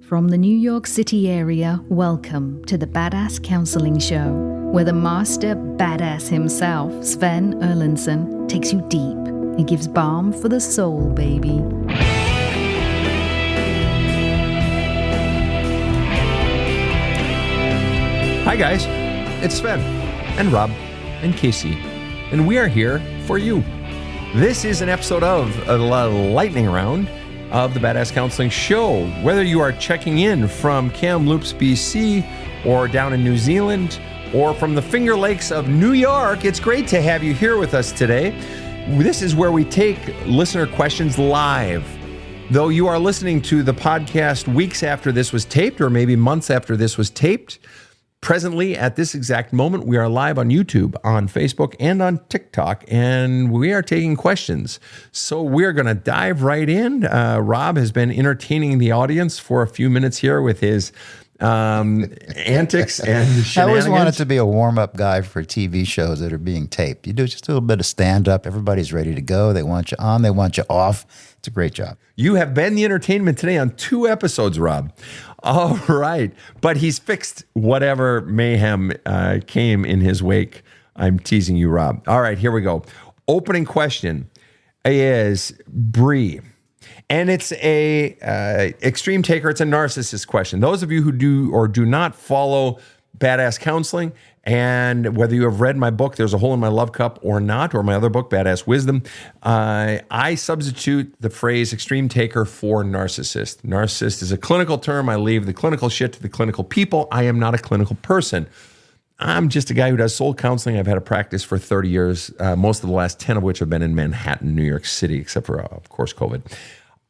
From the New York City area, welcome to the Badass Counseling Show, where the master badass himself, Sven Erlandson, takes you deep and gives balm for the soul, baby. Hi guys, it's Sven and Rob and Casey, and we are here for you. This is an episode of a lightning round of the Badass Counseling Show. Whether you are checking in from Kamloops, BC, or down in New Zealand, or from the Finger Lakes of New York, it's great to have you here with us today. This is where we take listener questions live. Though you are listening to the podcast weeks after this was taped, or maybe months after this was taped, presently, at this exact moment, we are live on YouTube, on Facebook, and on TikTok, and we are taking questions. So we're going to dive right in. Rob has been entertaining the audience for a few minutes here with his antics and shenanigans. I always wanted to be a warm-up guy for TV shows that are being taped. You do just a little bit of stand-up. Everybody's ready to go. They want you on. They want you off. It's a great job. You have been the entertainment today on 2 episodes, Rob. All right. But he's fixed whatever mayhem came in his wake. I'm teasing you, Rob. All right, here we go. Opening question is Bree. And it's a extreme taker. It's a narcissist question. Those of you who do or do not follow Badass Counseling, and whether you have read my book, There's a Hole in My Love Cup, or not, or my other book, Badass Wisdom, I substitute the phrase extreme taker for narcissist. Narcissist is a clinical term. I leave the clinical shit to the clinical people. I am not a clinical person. I'm just a guy who does soul counseling. I've had a practice for 30 years, most of the last 10 of which have been in Manhattan, New York City, except for, of course, COVID.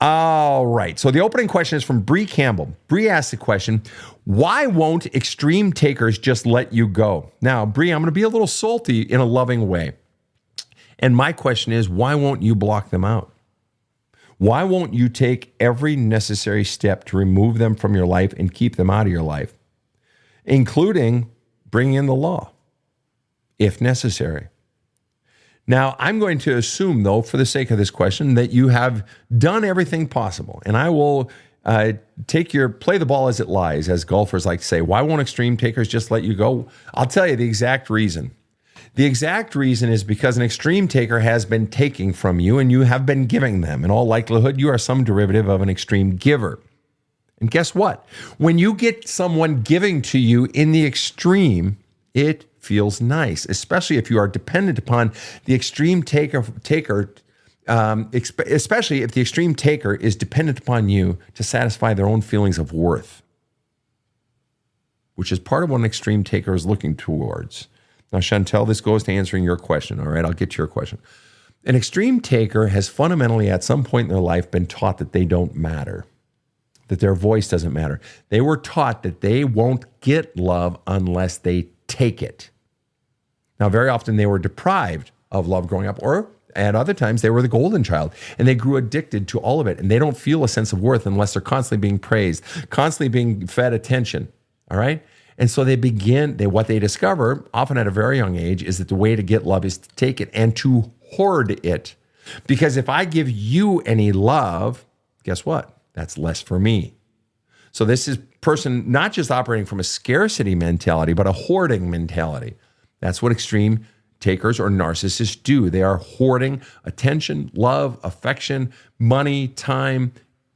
All right. So the opening question is from Bree Campbell. Bree asked the question, why won't extreme takers just let you go? Now, Bree, I'm going to be a little salty in a loving way. And my question is, why won't you block them out? Why won't you take every necessary step to remove them from your life and keep them out of your life, including bringing in the law, if necessary? Now, I'm going to assume, though, for the sake of this question, that you have done everything possible. And I will play the ball as it lies, as golfers like to say. Why won't extreme takers just let you go? I'll tell you the exact reason. The exact reason is because an extreme taker has been taking from you and you have been giving them. In all likelihood, you are some derivative of an extreme giver. And guess what? When you get someone giving to you in the extreme, it feels nice, especially if you are dependent upon the extreme taker, especially if the extreme taker is dependent upon you to satisfy their own feelings of worth, which is part of what an extreme taker is looking towards. Now, Chantel, this goes to answering your question, all right? I'll get to your question. An extreme taker has fundamentally at some point in their life been taught that they don't matter, that their voice doesn't matter. They were taught that they won't get love unless they take it. Now, very often they were deprived of love growing up, or at other times they were the golden child and they grew addicted to all of it. And they don't feel a sense of worth unless they're constantly being praised, constantly being fed attention. All right. And so what they discover, often at a very young age, is that the way to get love is to take it and to hoard it. Because if I give you any love, guess what? That's less for me. So this is person not just operating from a scarcity mentality, but a hoarding mentality. That's what extreme takers or narcissists do. They are hoarding attention, love, affection, money, time,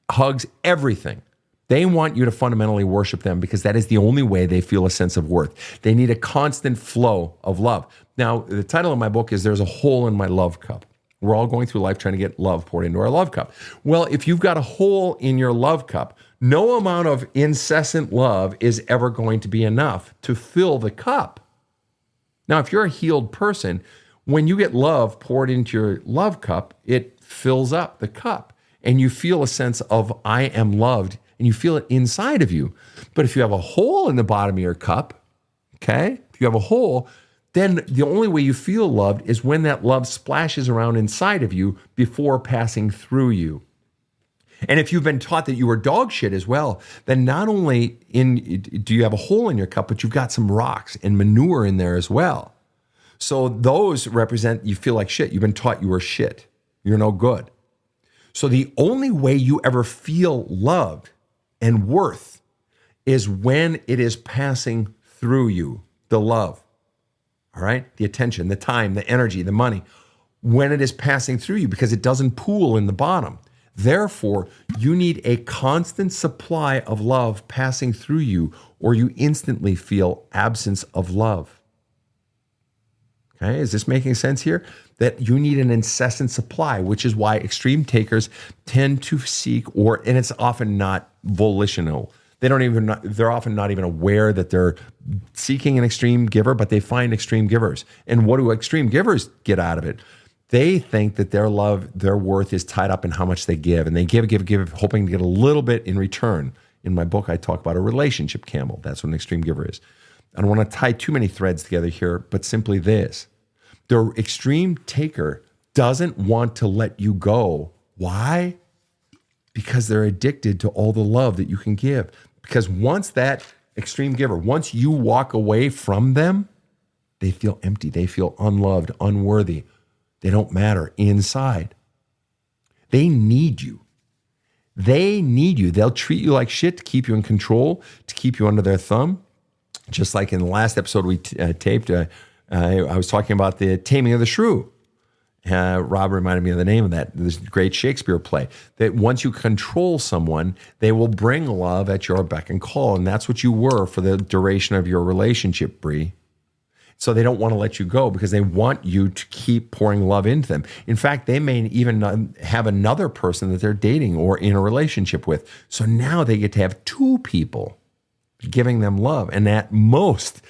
hugs, everything. They want you to fundamentally worship them because that is the only way they feel a sense of worth. They need a constant flow of love. Now, the title of my book is There's a Hole in My Love Cup. We're all going through life trying to get love poured into our love cup. Well, if you've got a hole in your love cup, no amount of incessant love is ever going to be enough to fill the cup. Now, if you're a healed person, when you get love poured into your love cup, it fills up the cup and you feel a sense of I am loved and you feel it inside of you. But if you have a hole in the bottom of your cup, okay, if you have a hole, then the only way you feel loved is when that love splashes around inside of you before passing through you. And if you've been taught that you are dog shit as well, then not only do you have a hole in your cup, but you've got some rocks and manure in there as well. So those represent you feel like shit. You've been taught you are shit. You're no good. So the only way you ever feel loved And worth is when it is passing through you, the love, all right? The attention, the time, the energy, the money, when it is passing through you because it doesn't pool in the bottom. Therefore, you need a constant supply of love passing through you, or you instantly feel absence of love. Okay, is this making sense here? That you need an incessant supply, which is why extreme takers tend to seek, and it's often not volitional. They're often not even aware that they're seeking an extreme giver, but they find extreme givers. And what do extreme givers get out of it? They think that their love, their worth is tied up in how much they give. And they give, hoping to get a little bit in return. In my book, I talk about a relationship camel. That's what an extreme giver is. I don't want to tie too many threads together here, but simply this. The extreme taker doesn't want to let you go. Why? Because they're addicted to all the love that you can give. Because once that extreme giver, once you walk away from them, they feel empty. They feel unloved, unworthy. They don't matter inside. They need you. They need you. They'll treat you like shit to keep you in control, to keep you under their thumb. Just like in the last episode we taped, I was talking about the Taming of the Shrew. Rob reminded me of the name of this great Shakespeare play, that once you control someone, they will bring love at your beck and call. And that's what you were for the duration of your relationship, Bree. So they don't want to let you go because they want you to keep pouring love into them. In fact, they may even have another person that they're dating or in a relationship with. So now they get to have two people giving them love. And at most,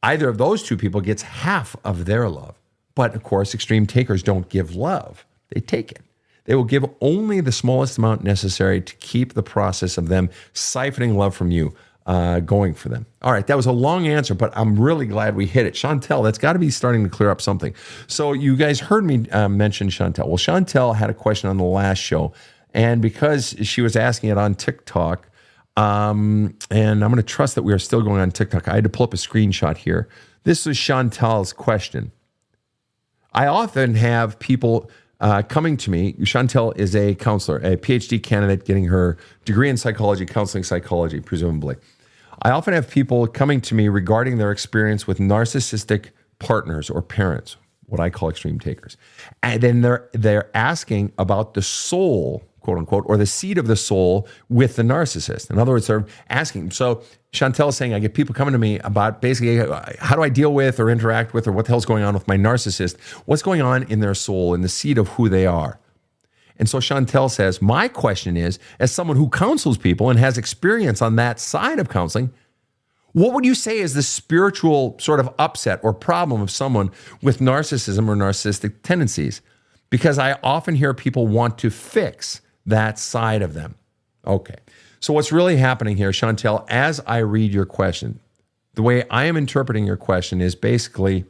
either of those two people gets half of their love. But of course, extreme takers don't give love. They take it. They will give only the smallest amount necessary to keep the process of them siphoning love from you going for them. All right, that was a long answer, but I'm really glad we hit it. Chantel, that's got to be starting to clear up something. So you guys heard me mention Chantel. Well, Chantel had a question on the last show, and because she was asking it on TikTok, and I'm going to trust that we are still going on TikTok, I had to pull up a screenshot here. This is Chantel's question. I often have people coming to me. Chantel is a counselor, a PhD candidate getting her degree in psychology, counseling psychology, presumably. I often have people coming to me regarding their experience with narcissistic partners or parents, what I call extreme takers. And then they're asking about the soul, quote unquote, or the seed of the soul with the narcissist. In other words, they're asking. So Chantel is saying, I get people coming to me about basically how do I deal with or interact with or what the hell's going on with my narcissist? What's going on in their soul, in the seed of who they are? And so Chantel says, my question is, as someone who counsels people and has experience on that side of counseling, what would you say is the spiritual sort of upset or problem of someone with narcissism or narcissistic tendencies? Because I often hear people want to fix that side of them. Okay. So what's really happening here, Chantel, as I read your question, the way I am interpreting your question is basically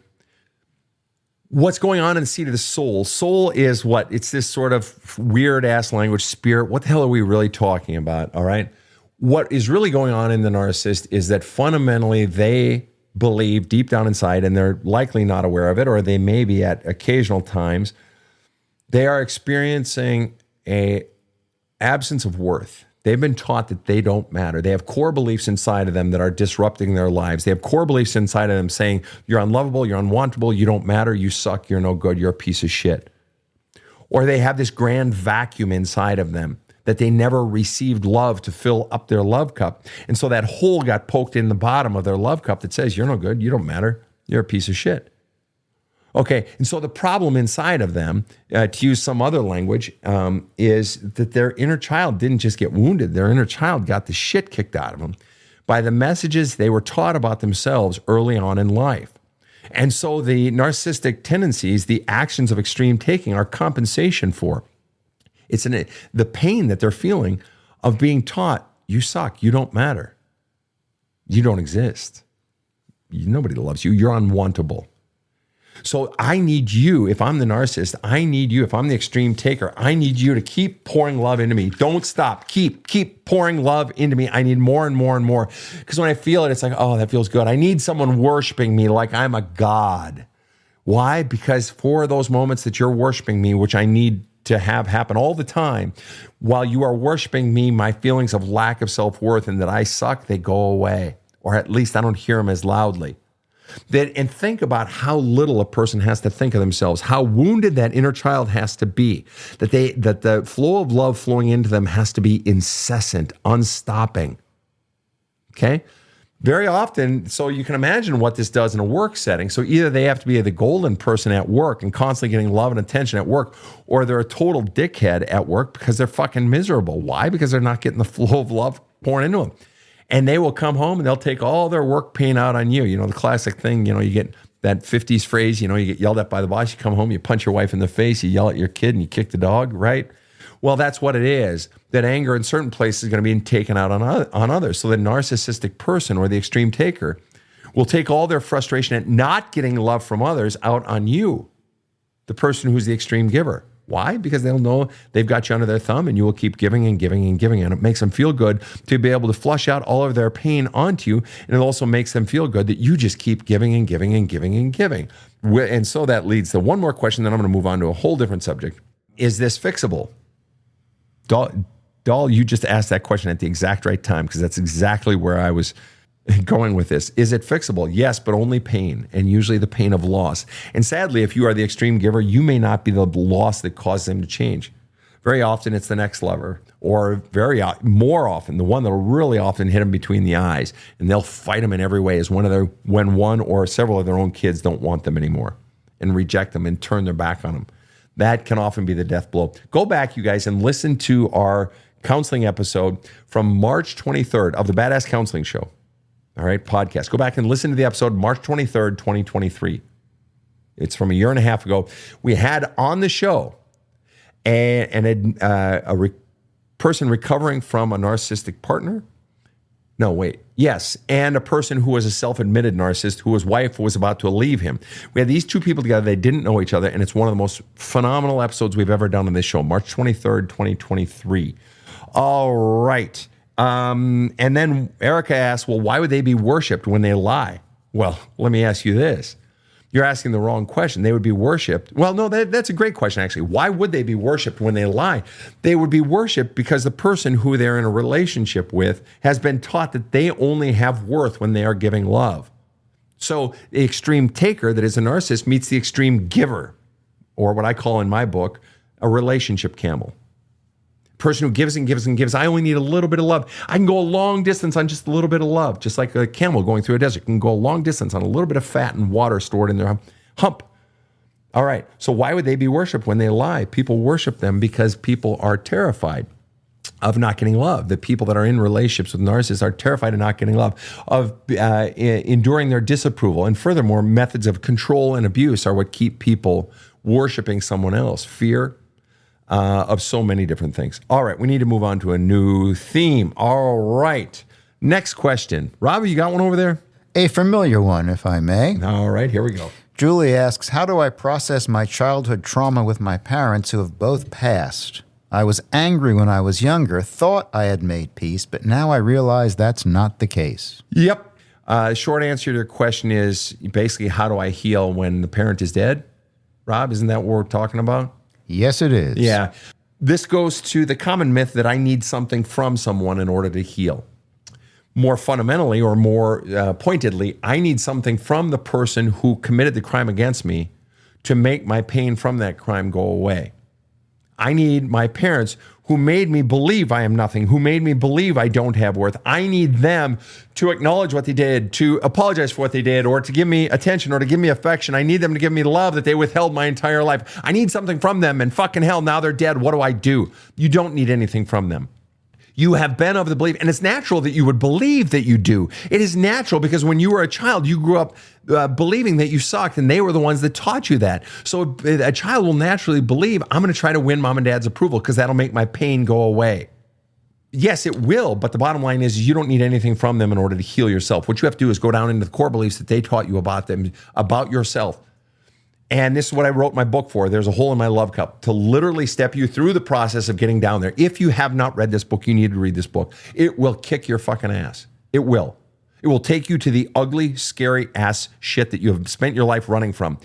what's going on in the seat of the soul. Soul is what? It's this sort of weird ass language, spirit. What the hell are we really talking about? All right. What is really going on in the narcissist is that fundamentally they believe deep down inside, and they're likely not aware of it, or they may be at occasional times, they are experiencing a absence of worth. They've been taught that they don't matter. They have core beliefs inside of them that are disrupting their lives. They have core beliefs inside of them saying, you're unlovable, you're unwantable, you don't matter, you suck, you're no good, you're a piece of shit. Or they have this grand vacuum inside of them that they never received love to fill up their love cup. And so that hole got poked in the bottom of their love cup that says, you're no good, you don't matter, you're a piece of shit. Okay, and so the problem inside of them, to use some other language, is that their inner child didn't just get wounded. Their inner child got the shit kicked out of them by the messages they were taught about themselves early on in life. And so the narcissistic tendencies, the actions of extreme taking are compensation for. It's the pain that they're feeling of being taught, you suck, you don't matter, you don't exist, nobody loves you, you're unwantable. So I need you, if I'm the narcissist, I need you, if I'm the extreme taker, I need you to keep pouring love into me. Don't stop. Keep pouring love into me. I need more and more and more. Because when I feel it, it's like, oh, that feels good. I need someone worshiping me like I'm a god. Why? Because for those moments that you're worshiping me, which I need to have happen all the time. While you are worshiping me, my feelings of lack of self-worth and that I suck, they go away. Or at least I don't hear them as loudly. And think about how little a person has to think of themselves, how wounded that inner child has to be, that the flow of love flowing into them has to be incessant, unstopping. Okay? Very often, so you can imagine what this does in a work setting. So either they have to be the golden person at work and constantly getting love and attention at work, or they're a total dickhead at work because they're fucking miserable. Why? Because they're not getting the flow of love pouring into them. And they will come home and they'll take all their work pain out on you. You know, the classic thing, you know, you get that 50s phrase, you know, you get yelled at by the boss, you come home, you punch your wife in the face, you yell at your kid and you kick the dog, right? Well, that's what it is. That anger in certain places is going to be taken out on others. So the narcissistic person or the extreme taker will take all their frustration at not getting love from others out on you, the person who's the extreme giver. Why? Because they'll know they've got you under their thumb and you will keep giving and giving and giving. And it makes them feel good to be able to flush out all of their pain onto you. And it also makes them feel good that you just keep giving and giving and giving and giving. And so that leads to one more question, then I'm going to move on to a whole different subject. Is this fixable? Doll, you just asked that question at the exact right time because that's exactly where I was going with this. Is it fixable? Yes, but only pain, and usually the pain of loss. And sadly, if you are the extreme giver, you may not be the loss that caused them to change. Very often it's the next lover, or more often, the one that will really often hit them between the eyes, and they'll fight them in every way is when one or several of their own kids don't want them anymore and reject them and turn their back on them. That can often be the death blow. Go back, you guys, and listen to our counseling episode from March 23rd of the Badass Counseling Show. All right, podcast. Go back and listen to the episode March 23rd, 2023. It's from a year and a half ago. We had on the show a person recovering from a narcissistic partner. No, wait. Yes, and a person who was a self-admitted narcissist whose wife was about to leave him. We had these two people together. They didn't know each other, and it's one of the most phenomenal episodes we've ever done on this show, March 23rd, 2023. All right. And then Erica asked, well, why would they be worshipped when they lie? Well, let me ask you this. You're asking the wrong question. They would be worshipped. Well, no, that's a great question, actually. Why would they be worshipped when they lie? They would be worshipped because the person who they're in a relationship with has been taught that they only have worth when they are giving love. So the extreme taker that is a narcissist meets the extreme giver, or what I call in my book, a relationship camel. Person who gives and gives and gives. I only need a little bit of love. I can go a long distance on just a little bit of love, just like a camel going through a desert can go a long distance on a little bit of fat and water stored in their hump. All right, so why would they be worshipped when they lie? People worship them because people are terrified of not getting love. The people that are in relationships with narcissists are terrified of not getting love, of enduring their disapproval. And furthermore, methods of control and abuse are what keep people worshiping someone else. Fear, of so many different things. All right, we need to move on to a new theme. All right, next question. Robbie, you got one over there? A familiar one, if I may. All right, here we go. Julie asks, how do I process my childhood trauma with my parents who have both passed? I was angry when I was younger, thought I had made peace, but now I realize that's not the case. Yep. Short answer to your question is basically, how do I heal when the parent is dead? Rob, isn't that what we're talking about? Yes, it is. Yeah. This goes to the common myth that I need something from someone in order to heal. More fundamentally, or more pointedly, I need something from the person who committed the crime against me to make my pain from that crime go away. I need my parents who made me believe I am nothing, who made me believe I don't have worth. I need them to acknowledge what they did, to apologize for what they did, or to give me attention, or to give me affection. I need them to give me love that they withheld my entire life. I need something from them, and fucking hell, now they're dead. What do I do? You don't need anything from them. You have been of the belief, and it's natural that you would believe that you do. It is natural because when you were a child, you grew up believing that you sucked, and they were the ones that taught you that. So a child will naturally believe, I'm going to try to win mom and dad's approval because that'll make my pain go away. Yes, it will, but the bottom line is you don't need anything from them in order to heal yourself. What you have to do is go down into the core beliefs that they taught you about them, about yourself. And this is what I wrote my book for. There's a hole in my love cup to literally step you through the process of getting down there. If you have not read this book, you need to read this book. It will kick your fucking ass. It will. It will take you to the ugly, scary ass shit that you have spent your life running from.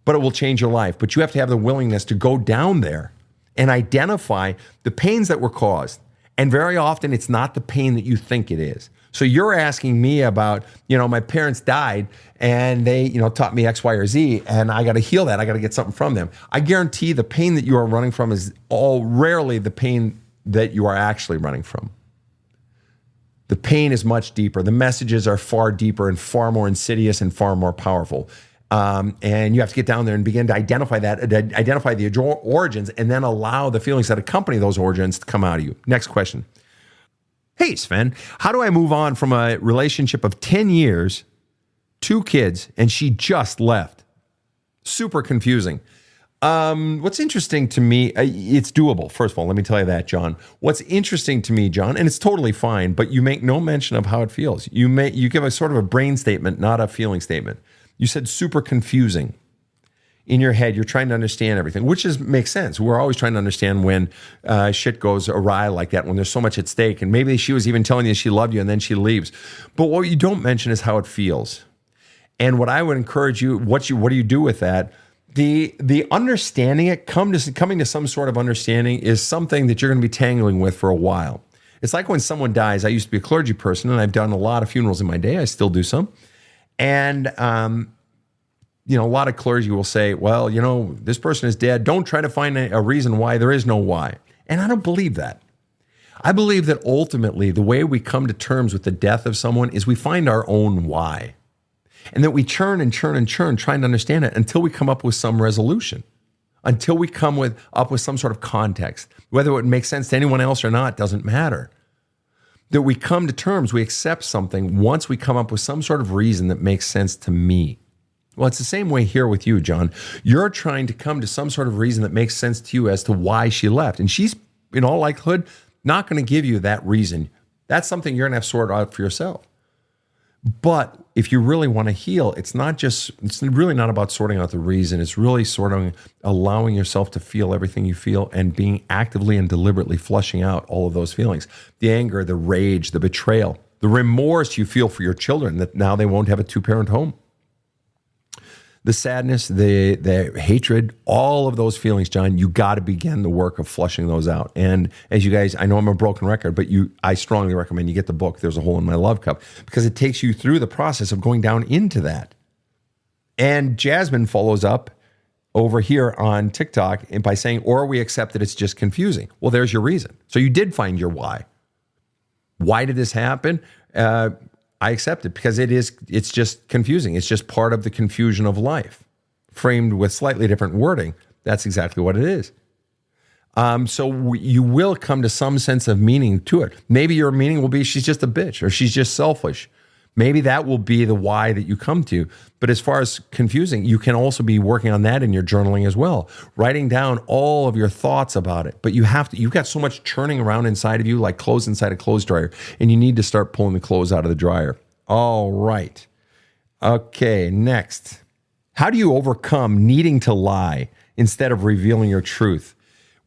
But it will change your life. But you have to have the willingness to go down there and identify the pains that were caused. And very often it's not the pain that you think it is. So you're asking me about, my parents died and they, taught me X, Y, or Z, and I got to heal that. I got to get something from them. I guarantee the pain that you are running from is rarely the pain that you are actually running from. The pain is much deeper. The messages are far deeper and far more insidious and far more powerful. And you have to get down there and begin to identify the origins, and then allow the feelings that accompany those origins to come out of you. Next question. Hey, Sven, how do I move on from a relationship of 10 years, 2 kids, and she just left? Super confusing. What's interesting to me, it's doable. First of all, let me tell you that, John. What's interesting to me, John, and it's totally fine, but you make no mention of how it feels. You give a sort of a brain statement, not a feeling statement. You said super confusing. In your head, you're trying to understand everything, which makes sense. We're always trying to understand when shit goes awry like that, when there's so much at stake. And maybe she was even telling you she loved you and then she leaves. But what you don't mention is how it feels. And what I would encourage you, what do you do with that? The understanding it, coming to some sort of understanding is something that you're going to be tangling with for a while. It's like when someone dies. I used to be a clergy person, and I've done a lot of funerals in my day. I still do some. And, a lot of clergy will say, well, this person is dead. Don't try to find a reason why. There is no why. And I don't believe that. I believe that ultimately the way we come to terms with the death of someone is we find our own why. And that we churn and churn and churn trying to understand it until we come up with some resolution, until we come up with some sort of context. Whether it would make sense to anyone else or not doesn't matter. That we come to terms, we accept something once we come up with some sort of reason that makes sense to me. Well, it's the same way here with you, John. You're trying to come to some sort of reason that makes sense to you as to why she left. And she's, in all likelihood, not going to give you that reason. That's something you're going to have to sort out for yourself. But if you really want to heal, it's really not about sorting out the reason. It's really sort of allowing yourself to feel everything you feel and being actively and deliberately flushing out all of those feelings. The anger, the rage, the betrayal, the remorse you feel for your children that now they won't have a 2-parent home. The sadness, the hatred, all of those feelings, John, you got to begin the work of flushing those out. And as you guys, I know I'm a broken record, but I strongly recommend you get the book, There's a Hole in My Love Cup, because it takes you through the process of going down into that. And Jasmine follows up over here on TikTok by saying, or we accept that it's just confusing. Well, there's your reason. So you did find your why. Why did this happen? I accept it because it's just confusing. It's just part of the confusion of life, framed with slightly different wording. That's exactly what it is. So you will come to some sense of meaning to it. Maybe your meaning will be she's just a bitch or she's just selfish. Maybe that will be the why that you come to. But as far as confusing, you can also be working on that in your journaling as well, writing down all of your thoughts about it. But you've got so much churning around inside of you, like clothes inside a clothes dryer, and you need to start pulling the clothes out of the dryer. All right. Okay, next. How do you overcome needing to lie instead of revealing your truth?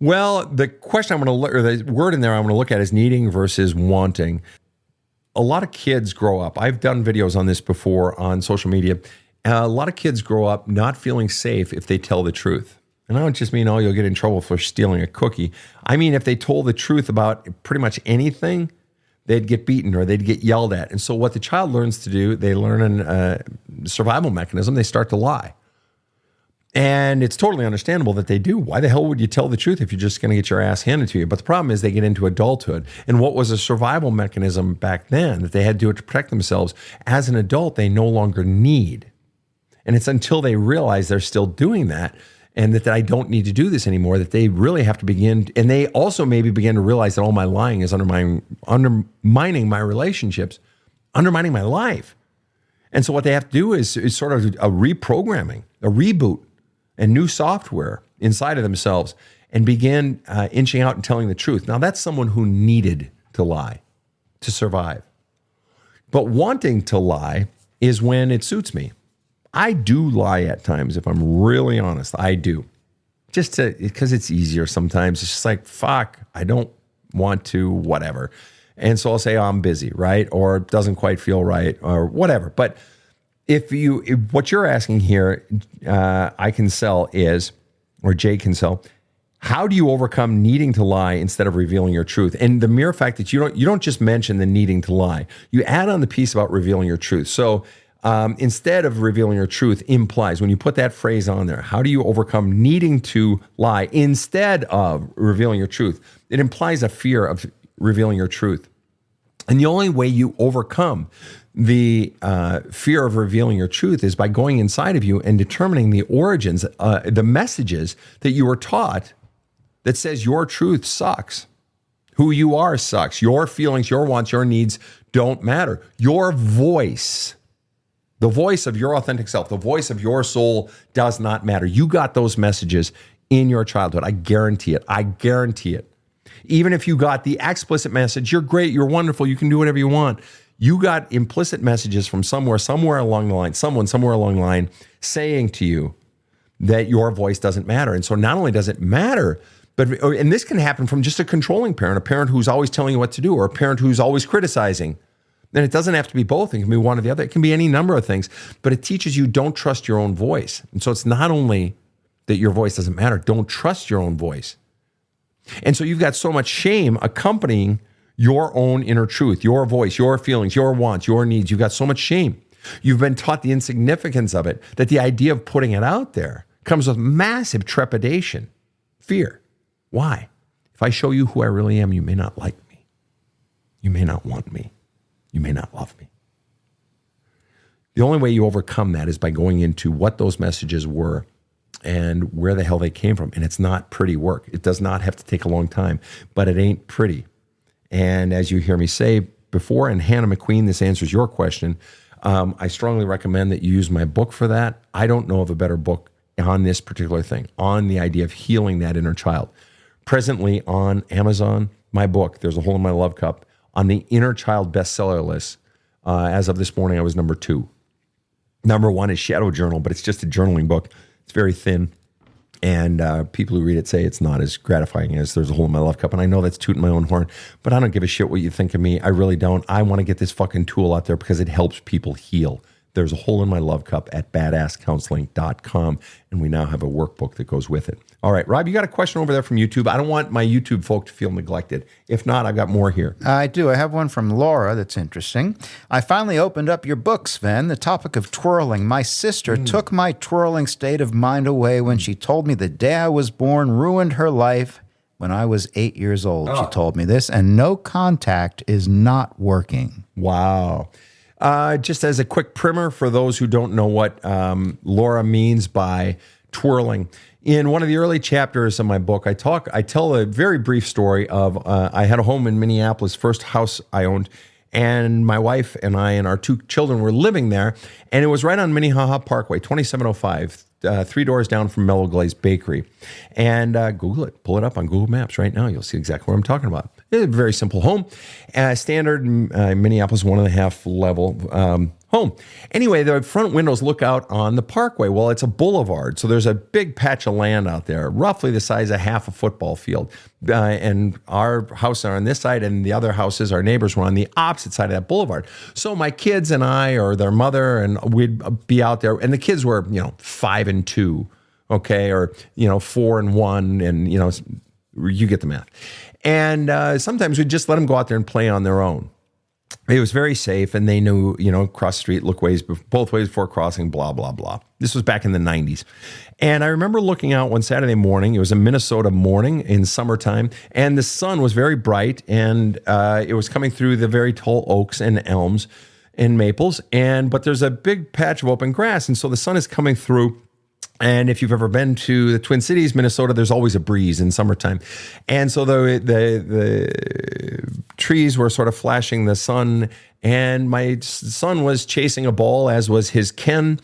Well, the question the word in there I'm going to look at is needing versus wanting. A lot of kids grow up. I've done videos on this before on social media. A lot of kids grow up not feeling safe if they tell the truth. And I don't just mean, you'll get in trouble for stealing a cookie. I mean, if they told the truth about pretty much anything, they'd get beaten or they'd get yelled at. And so what the child learns to do, they learn a survival mechanism. They start to lie. And it's totally understandable that they do. Why the hell would you tell the truth if you're just going to get your ass handed to you? But the problem is they get into adulthood. And what was a survival mechanism back then that they had to do to protect themselves, as an adult, they no longer need. And it's until they realize they're still doing that and that I don't need to do this anymore, that they really have to begin. And they also maybe begin to realize that all my lying is undermining my relationships, undermining my life. And so what they have to do is sort of a reprogramming, a reboot, and new software inside of themselves and begin inching out and telling the truth. Now, that's someone who needed to lie to survive. But wanting to lie is when it suits me. I do lie at times, if I'm really honest. I do. Because it's easier sometimes. It's just like, fuck, I don't want to, whatever. And so I'll say, I'm busy, right? Or it doesn't quite feel right or whatever. But if what you're asking here, I can sell is, or Jay can sell, How do you overcome needing to lie instead of revealing your truth? And the mere fact that you don't just mention the needing to lie, you add on the piece about revealing your truth. So instead of revealing your truth implies, when you put that phrase on there, how do you overcome needing to lie instead of revealing your truth? It implies a fear of revealing your truth. And the only way you overcome the fear of revealing your truth is by going inside of you and determining the origins, the messages that you were taught that says your truth sucks. Who you are sucks. Your feelings, your wants, your needs don't matter. Your voice, the voice of your authentic self, the voice of your soul does not matter. You got those messages in your childhood. I guarantee it. I guarantee it. Even if you got the explicit message, you're great, you're wonderful, you can do whatever you want. You got implicit messages from somewhere along the line, somewhere along the line saying to you that your voice doesn't matter. And so not only does it matter, and this can happen from just a controlling parent, a parent who's always telling you what to do, or a parent who's always criticizing. And it doesn't have to be both. It can be one or the other. It can be any number of things. But it teaches you don't trust your own voice. And so it's not only that your voice doesn't matter, don't trust your own voice. And so you've got so much shame accompanying your own inner truth, your voice, your feelings, your wants, your needs. You've got so much shame. You've been taught the insignificance of it, that the idea of putting it out there comes with massive trepidation, fear. Why? If I show you who I really am, you may not like me. You may not want me. You may not love me. The only way you overcome that is by going into what those messages were and where the hell they came from. And it's not pretty work. It does not have to take a long time, but it ain't pretty. And as you hear me say before, and Hannah McQueen, this answers your question, I strongly recommend that you use my book for that. I don't know of a better book on this particular thing, on the idea of healing that inner child. Presently on Amazon, my book, There's a Hole in My Love Cup, on the Inner Child bestseller list. As of this morning, I was number 2. Number 1 is Shadow Journal, but it's just a journaling book. It's very thin, and people who read it say it's not as gratifying as There's a Hole in My Love Cup, and I know that's tooting my own horn, but I don't give a shit what you think of me. I really don't. I want to get this fucking tool out there because it helps people heal. There's a Hole in My Love Cup at badasscounseling.com, and we now have a workbook that goes with it. All right, Rob, you got a question over there from YouTube. I don't want my YouTube folk to feel neglected. If not, I've got more here. I do. I have one from Laura that's interesting. I finally opened up your book, Sven, the topic of twirling. My sister took my twirling state of mind away when she told me the day I was born ruined her life when I was 8 years old. She told me this, and no contact is not working. Wow. Just as a quick primer for those who don't know what Laura means by twirling. In one of the early chapters of my book, I tell a very brief story of I had a home in Minneapolis, first house I owned, and my wife and I and our 2 children were living there, and it was right on Minnehaha Parkway, 2705, 3 doors down from Mellow Glaze Bakery. And Google it, pull it up on Google Maps right now. You'll see exactly what I'm talking about. It's a very simple home, standard Minneapolis 1.5 level home. Anyway, the front windows look out on the parkway. Well, it's a boulevard, so there's a big patch of land out there, roughly the size of half a football field. And our house are on this side, and the other houses, our neighbors, were on the opposite side of that boulevard. So my kids and I, or their mother, and we'd be out there, and the kids were, 5 and 2, okay, or 4 and 1, and you get the math. And sometimes we'd just let them go out there and play on their own. It was very safe, and they knew, cross the street, look both ways before crossing, blah, blah, blah. This was back in the 90s. And I remember looking out one Saturday morning. It was a Minnesota morning in summertime, and the sun was very bright, and it was coming through the very tall oaks and elms and maples. But there's a big patch of open grass, and so the sun is coming through. And if you've ever been to the Twin Cities, Minnesota, there's always a breeze in summertime. And so the trees were sort of flashing the sun, and my son was chasing a ball, as was his Ken.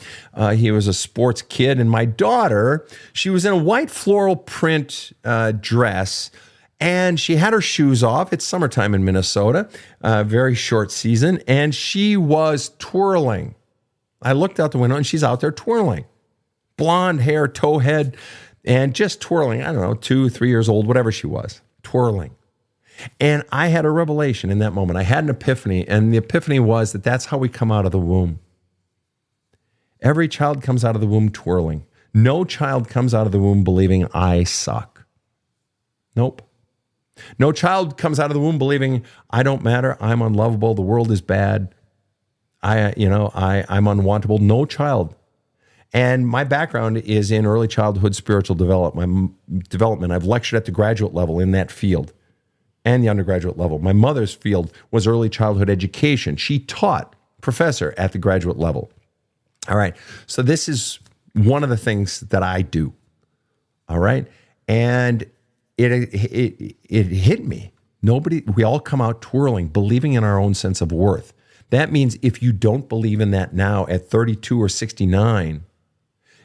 He was a sports kid. And my daughter, she was in a white floral print dress, and she had her shoes off. It's summertime in Minnesota, very short season, and she was twirling. I looked out the window, and she's out there twirling. Blonde hair, tow head, and just twirling. I don't know, 2, 3 years old, whatever she was, twirling. And I had a revelation in that moment. I had an epiphany, and the epiphany was that that's how we come out of the womb. Every child comes out of the womb twirling. No child comes out of the womb believing I suck. Nope. No child comes out of the womb believing I don't matter, I'm unlovable, the world is bad, I'm unwantable. No child. And my background is in early childhood spiritual development. I've lectured at the graduate level in that field and the undergraduate level. My mother's field was early childhood education. She taught professor at the graduate level. All right. So this is one of the things that I do. All right. And it hit me. We all come out twirling, believing in our own sense of worth. That means if you don't believe in that now at 32 or 69,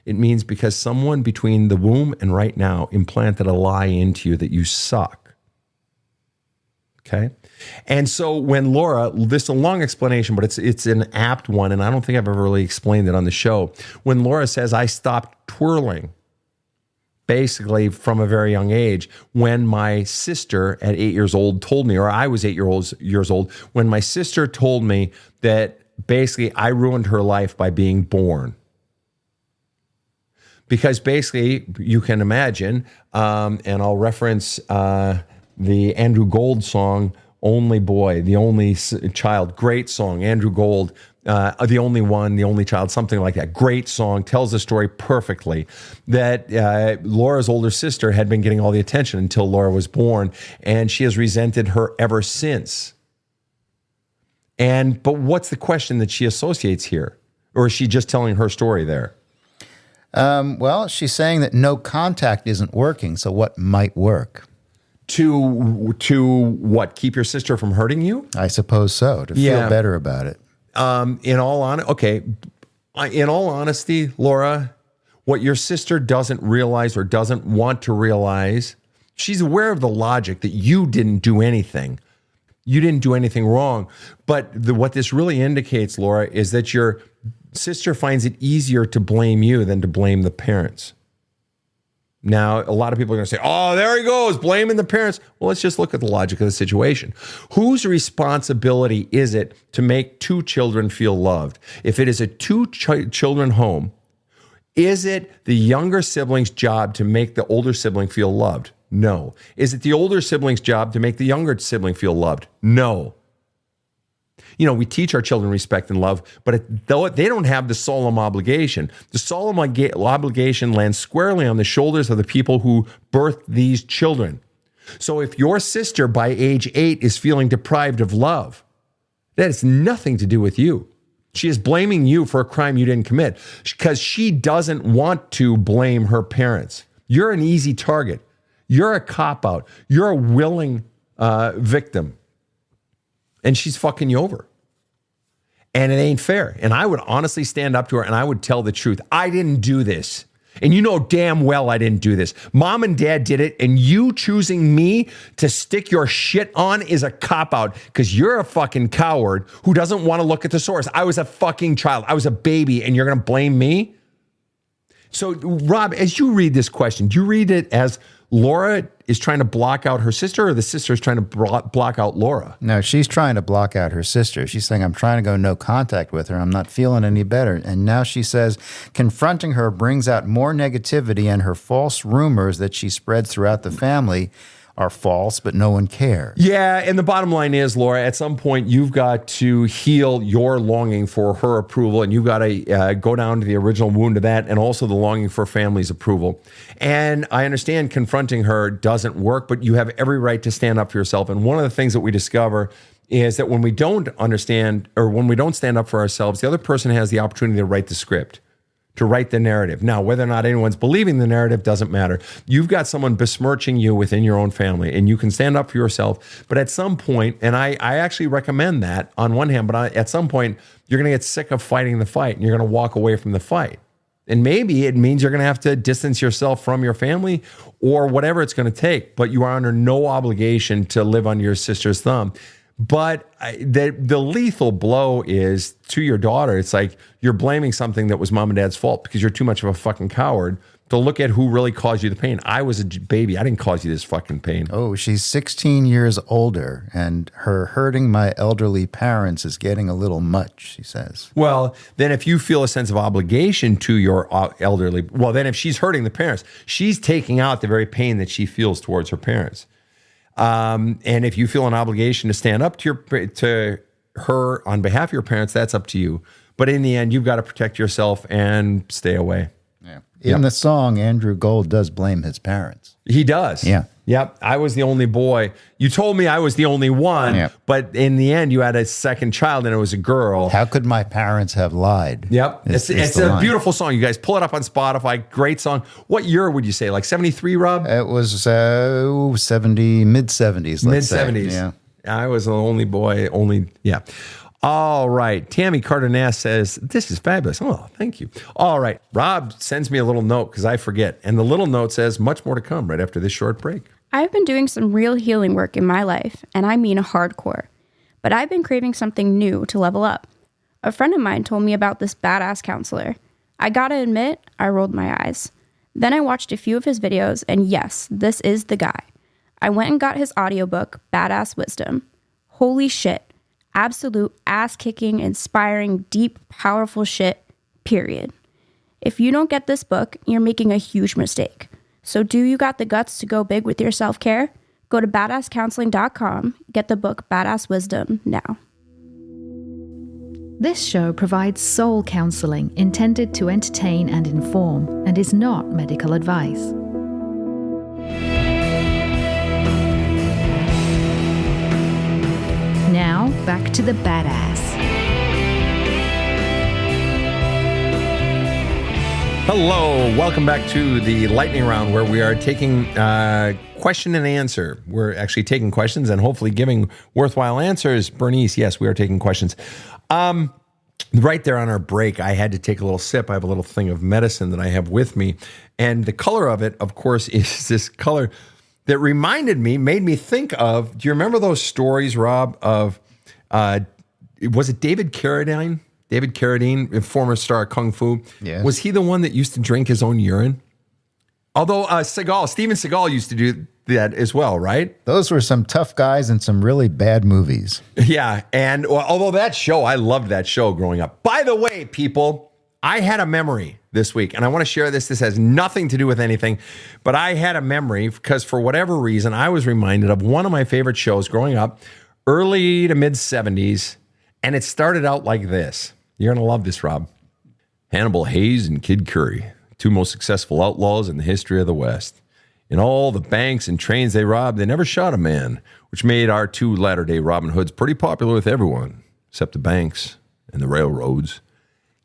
it means because someone between the womb and right now implanted a lie into you that you suck. Okay? And so when Laura, this is a long explanation, but it's an apt one, and I don't think I've ever really explained it on the show. When Laura says, I stopped twirling, basically from a very young age, when my sister at 8 years old told me, or I was 8 years old, when my sister told me that basically I ruined her life by being born. Because basically, you can imagine, and I'll reference the Andrew Gold song, Only Boy, the Only Child. Great song, Andrew Gold, The Only One, The Only Child, something like that. Great song, tells the story perfectly. That Laura's older sister had been getting all the attention until Laura was born, and she has resented her ever since. But what's the question that she associates here? Or is she just telling her story there? Well, she's saying that no contact isn't working, so what might work? To what? Keep your sister from hurting you? I suppose so, to feel better about it. In all honesty, Laura, what your sister doesn't realize or doesn't want to realize, she's aware of the logic that you didn't do anything. You didn't do anything wrong. But what this really indicates, Laura, is that your sister finds it easier to blame you than to blame the parents. Now, a lot of people are going to say, oh, there he goes, blaming the parents. Well, let's just look at the logic of the situation. Whose responsibility is it to make two children feel loved? If it is a two-children home, is it the younger sibling's job to make the older sibling feel loved? No. Is it the older sibling's job to make the younger sibling feel loved? No. We teach our children respect and love, but though they don't have the solemn obligation. The solemn obligation lands squarely on the shoulders of the people who birthed these children. So if your sister by age 8 is feeling deprived of love, that has nothing to do with you. She is blaming you for a crime you didn't commit because she doesn't want to blame her parents. You're an easy target. You're a cop-out. You're a willing victim. And she's fucking you over. And it ain't fair. And I would honestly stand up to her and I would tell the truth. I didn't do this. And you know damn well I didn't do this. Mom and dad did it. And you choosing me to stick your shit on is a cop-out because you're a fucking coward who doesn't want to look at the source. I was a fucking child. I was a baby. And you're going to blame me? So, Rob, as you read this question, do you read it as Laura is trying to block out her sister or the sister is trying to block out Laura? No, she's trying to block out her sister. She's saying, I'm trying to go no contact with her. I'm not feeling any better. And now she says, confronting her brings out more negativity and her false rumors that she spread throughout the family are false, but no one cares. Yeah, and the bottom line is, Laura, at some point you've got to heal your longing for her approval, and you've got to go down to the original wound of that, and also the longing for family's approval. And I understand confronting her doesn't work, but you have every right to stand up for yourself. And one of the things that we discover is that when we don't understand, or when we don't stand up for ourselves, the other person has the opportunity to write the script, to write the narrative. Now, whether or not anyone's believing the narrative doesn't matter. You've got someone besmirching you within your own family, and you can stand up for yourself. But at some point, and I actually recommend that on one hand, but at some point, you're going to get sick of fighting the fight, and you're going to walk away from the fight. And maybe it means you're going to have to distance yourself from your family or whatever it's going to take, but you are under no obligation to live under your sister's thumb. But the lethal blow is to your daughter. It's like you're blaming something that was mom and dad's fault because you're too much of a fucking coward to look at who really caused you the pain. I was a baby. I didn't cause you this fucking pain. Oh, she's 16 years older, and her hurting my elderly parents is getting a little much, she says. Well, then if you feel a sense of obligation to your elderly, well, then if she's hurting the parents, she's taking out the very pain that she feels towards her parents. And if you feel an obligation to stand up to her on behalf of your parents, that's up to you. But in the end, you've got to protect yourself and stay away. Yeah. In the song, Andrew Gold does blame his parents. He does. Yeah. Yep. I was the only boy. You told me I was the only one, but in the end, you had a second child and it was a girl. How could my parents have lied? Yep. It's a beautiful song. You guys pull it up on Spotify. Great song. What year would you say? Like 73, Rob? It was 70, mid-70s, let's say. Mid-70s. Yeah. I was the only boy, yeah. All right. Tammy Cardenas says, this is fabulous. Oh, thank you. All right. Rob sends me a little note because I forget. And the little note says, much more to come right after this short break. I've been doing some real healing work in my life, and I mean hardcore. But I've been craving something new to level up. A friend of mine told me about this badass counselor. I gotta admit, I rolled my eyes. Then I watched a few of his videos, and yes, this is the guy. I went and got his audiobook, Badass Wisdom. Holy shit. Absolute ass-kicking, inspiring, deep, powerful shit, period. If you don't get this book, you're making a huge mistake. So do you got the guts to go big with your self-care? Go to badasscounseling.com, get the book Badass Wisdom now. This show provides soul counseling intended to entertain and inform and is not medical advice. Now, back to the badass. Hello, welcome back to the lightning round where we are taking question and answer. We're actually taking questions and hopefully giving worthwhile answers. Bernice, yes, we are taking questions. Right there on our break, I had to take a little sip. I have a little thing of medicine that I have with me. And the color of it, of course, is this color that made me think of, do you remember those stories, Rob, of, was it David Carradine? David Carradine, former star of Kung Fu. Yeah. Was he the one that used to drink his own urine? Although Steven Seagal used to do that as well, right? Those were some tough guys in some really bad movies. Yeah. And although I loved that show growing up. By the way, people, I had a memory this week, and I want to share this. This has nothing to do with anything, but I had a memory because for whatever reason, I was reminded of one of my favorite shows growing up, early to mid 70s. And it started out like this. You're going to love this, Rob. Hannibal Hayes and Kid Curry, two most successful outlaws in the history of the West. In all the banks and trains they robbed, they never shot a man, which made our two latter-day Robin Hoods pretty popular with everyone, except the banks and the railroads.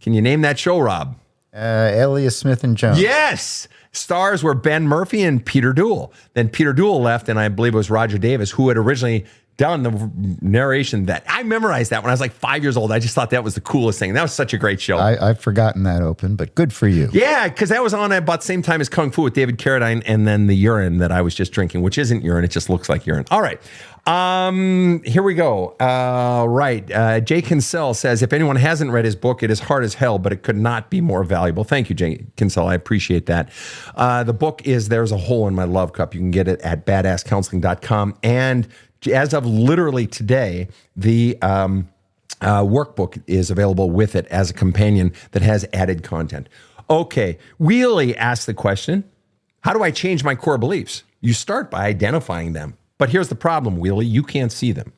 Can you name that show, Rob? Elias Smith and Jones. Yes. Stars were Ben Murphy and Peter Duell. Then Peter Duell left, and I believe it was Roger Davis, who had originally done the narration. That I memorized that when I was like 5 years old. I just thought that was the coolest thing. That was such a great show. I've forgotten that open, but good for you. Yeah, because that was on at about the same time as Kung Fu with David Carradine, and then the urine that I was just drinking, which isn't urine. It just looks like urine. All right. Here we go. Jay Kinsell says, if anyone hasn't read his book, it is hard as hell, but it could not be more valuable. Thank you, Jay Kinsell. I appreciate that. The book is There's a Hole in My Love Cup. You can get it at badasscounseling.com. And as of literally today, the workbook is available with it as a companion that has added content. Okay. Wheelie asked the question, how do I change my core beliefs? You start by identifying them. But here's the problem, Wheelie. You can't see them.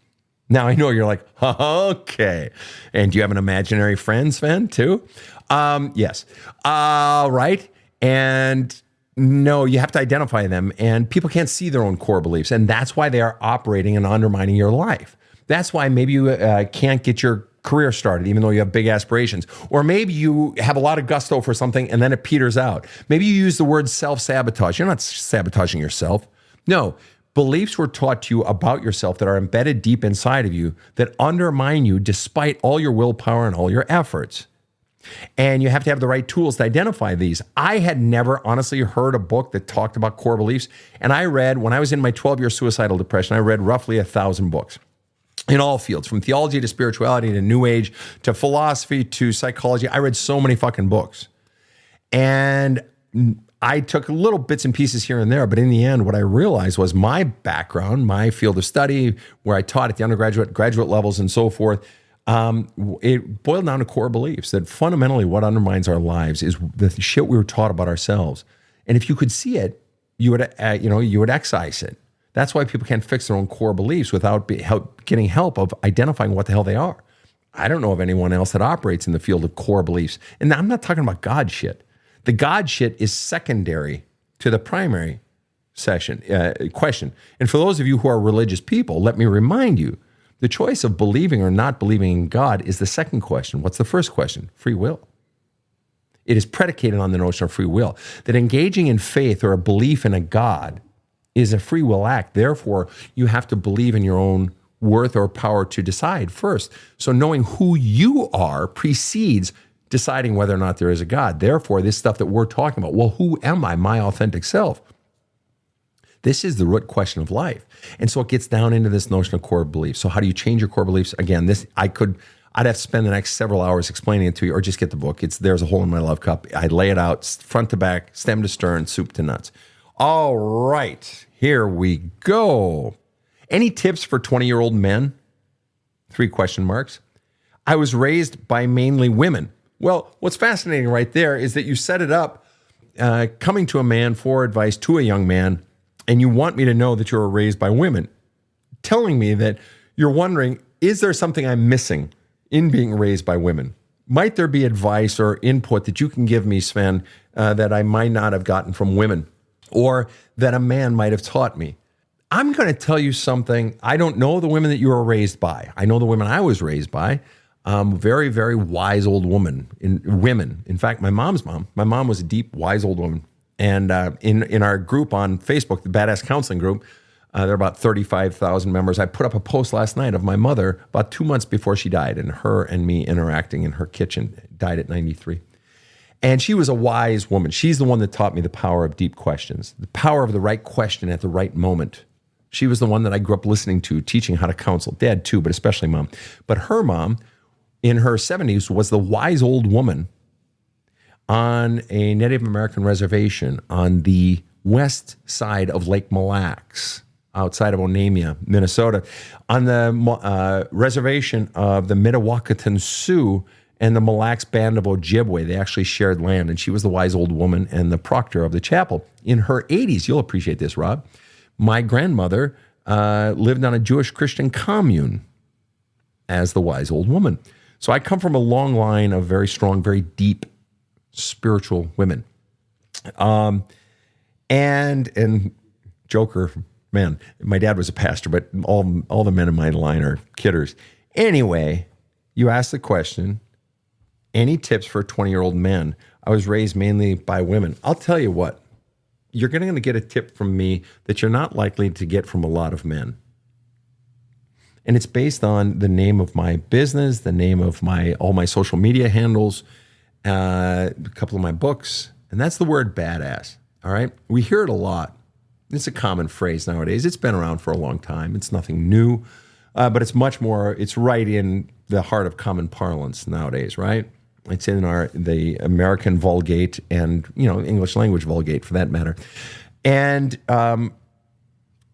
Now, I know you're like, okay. And do you have an imaginary friend, Sven, too? Yes. Right. And no, you have to identify them. And people can't see their own core beliefs. And that's why they are operating and undermining your life. That's why maybe you can't get your career started, even though you have big aspirations. Or maybe you have a lot of gusto for something and then it peters out. Maybe you use the word self-sabotage. You're not sabotaging yourself. No. Beliefs were taught to you about yourself that are embedded deep inside of you that undermine you despite all your willpower and all your efforts. And you have to have the right tools to identify these. I had never honestly heard a book that talked about core beliefs. And I read, when I was in my 12-year suicidal depression, I read roughly 1,000 books in all fields, from theology to spirituality to New Age to philosophy to psychology. I read so many fucking books. And I took little bits and pieces here and there, but in the end, what I realized was my background, my field of study, where I taught at the undergraduate, graduate levels and so forth, it boiled down to core beliefs that fundamentally what undermines our lives is the shit we were taught about ourselves. And if you could see it, you would excise it. That's why people can't fix their own core beliefs without getting help of identifying what the hell they are. I don't know of anyone else that operates in the field of core beliefs. And I'm not talking about God shit. The God shit is secondary to the primary question. And for those of you who are religious people, let me remind you, the choice of believing or not believing in God is the second question. What's the first question? Free will. It is predicated on the notion of free will, that engaging in faith or a belief in a God is a free will act. Therefore, you have to believe in your own worth or power to decide first. So knowing who you are precedes deciding whether or not there is a God. Therefore, this stuff that we're talking about, well, who am I, my authentic self? This is the root question of life. And so it gets down into this notion of core beliefs. So how do you change your core beliefs? Again, I'd have to spend the next several hours explaining it to you, or just get the book. There's a Hole in My Love Cup. I lay it out front to back, stem to stern, soup to nuts. All right, here we go. Any tips for 20-year-old men? 3 question marks. I was raised by mainly women. Well, what's fascinating right there is that you set it up coming to a man for advice to a young man, and you want me to know that you were raised by women, telling me that you're wondering, is there something I'm missing in being raised by women? Might there be advice or input that you can give me, Sven, that I might not have gotten from women, or that a man might have taught me? I'm going to tell you something. I don't know the women that you were raised by. I know the women I was raised by. Very, very wise old women. In fact, my mom's mom. My mom was a deep, wise old woman. And in our group on Facebook, the Badass Counseling Group, there are about 35,000 members. I put up a post last night of my mother about 2 months before she died, and her and me interacting in her kitchen. Died at 93. And she was a wise woman. She's the one that taught me the power of deep questions, the power of the right question at the right moment. She was the one that I grew up listening to, teaching how to counsel. Dad too, but especially mom. But her mom, in her 70s, was the wise old woman on a Native American reservation on the west side of Lake Mille Lacs, outside of Onamia, Minnesota, on the reservation of the Mdewakanton Sioux and the Mille Lacs Band of Ojibwe. They actually shared land, and she was the wise old woman and the proctor of the chapel. In her 80s, you'll appreciate this, Rob, my grandmother lived on a Jewish Christian commune as the wise old woman. So I come from a long line of very strong, very deep spiritual women. And Joker, man, my dad was a pastor, but all the men in my line are kidders. Anyway, you asked the question, any tips for 20-year-old men? I was raised mainly by women. I'll tell you what, you're going to get a tip from me that you're not likely to get from a lot of men. And it's based on the name of my business, the name of all my social media handles, a couple of my books, and that's the word badass. All right? We hear it a lot. It's a common phrase nowadays. It's been around for a long time. It's nothing new, but it's much more, it's right in the heart of common parlance nowadays, right? It's in the American Vulgate and, English language Vulgate for that matter. And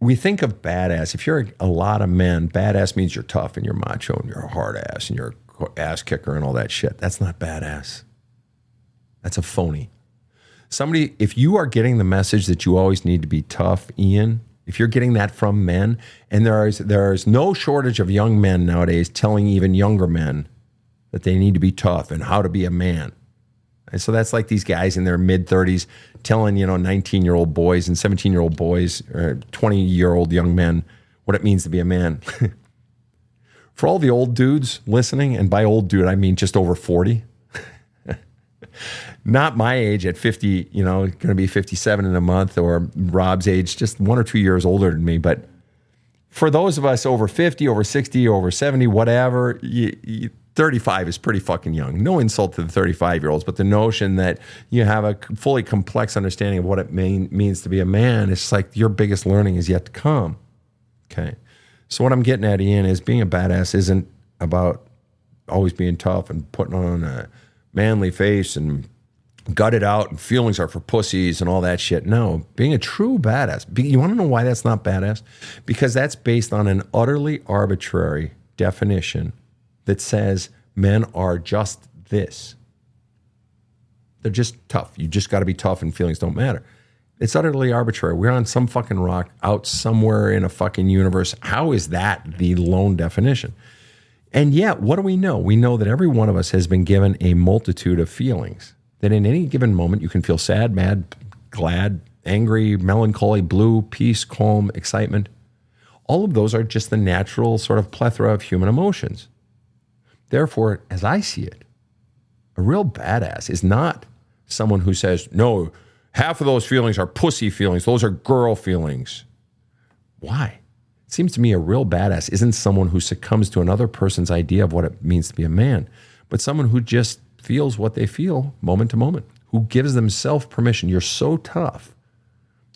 we think of badass. If you're a lot of men, badass means you're tough and you're macho and you're a hard ass and you're an ass kicker and all that shit. That's not badass. That's a phony. If you are getting the message that you always need to be tough, Ian, if you're getting that from men, and there is no shortage of young men nowadays telling even younger men that they need to be tough and how to be a man. And so that's like these guys in their mid-30s telling, 19-year-old boys and 17-year-old boys or 20-year-old young men what it means to be a man. For all the old dudes listening, and by old dude, I mean just over 40, not my age at 50, going to be 57 in a month, or Rob's age, just 1 or 2 years older than me. But for those of us over 50, over 60, over 70, whatever, 35 is pretty fucking young. No insult to the 35-year-olds, but the notion that you have a fully complex understanding of what it means to be a man, it's like your biggest learning is yet to come. Okay. So what I'm getting at, Ian, is being a badass isn't about always being tough and putting on a manly face and gut it out and feelings are for pussies and all that shit. No, being a true badass. You want to know why that's not badass? Because that's based on an utterly arbitrary definition that says men are just this. They're just tough. You just got to be tough and feelings don't matter. It's utterly arbitrary. We're on some fucking rock out somewhere in a fucking universe. How is that the lone definition? And yet, what do we know? We know that every one of us has been given a multitude of feelings. That in any given moment, you can feel sad, mad, glad, angry, melancholy, blue, peace, calm, excitement. All of those are just the natural sort of plethora of human emotions. Therefore, as I see it, a real badass is not someone who says, no, half of those feelings are pussy feelings. Those are girl feelings. Why? It seems to me a real badass isn't someone who succumbs to another person's idea of what it means to be a man, but someone who just feels what they feel moment to moment, who gives themselves permission. You're so tough.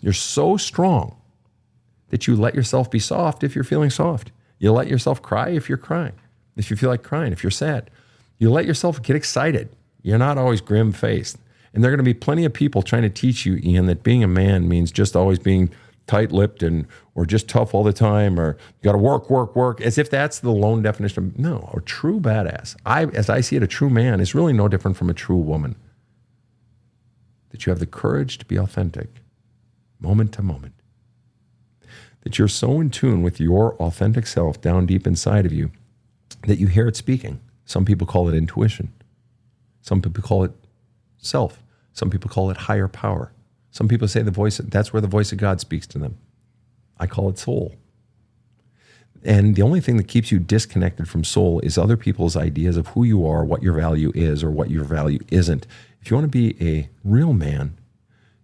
You're so strong that you let yourself be soft if you're feeling soft. You let yourself cry if you're crying, if you feel like crying, if you're sad. You let yourself get excited. You're not always grim-faced. And there are going to be plenty of people trying to teach you, Ian, that being a man means just always being tight-lipped or just tough all the time, or you got to work, as if that's the lone definition of, no, a true badass. As I see it, a true man is really no different from a true woman. That you have the courage to be authentic, moment to moment. That you're so in tune with your authentic self down deep inside of you that you hear it speaking. Some people call it intuition. Some people call it self. Some people call it higher power. Some people say that's where the voice of God speaks to them. I call it soul. And the only thing that keeps you disconnected from soul is other people's ideas of who you are, what your value is, or what your value isn't. If you want to be a real man,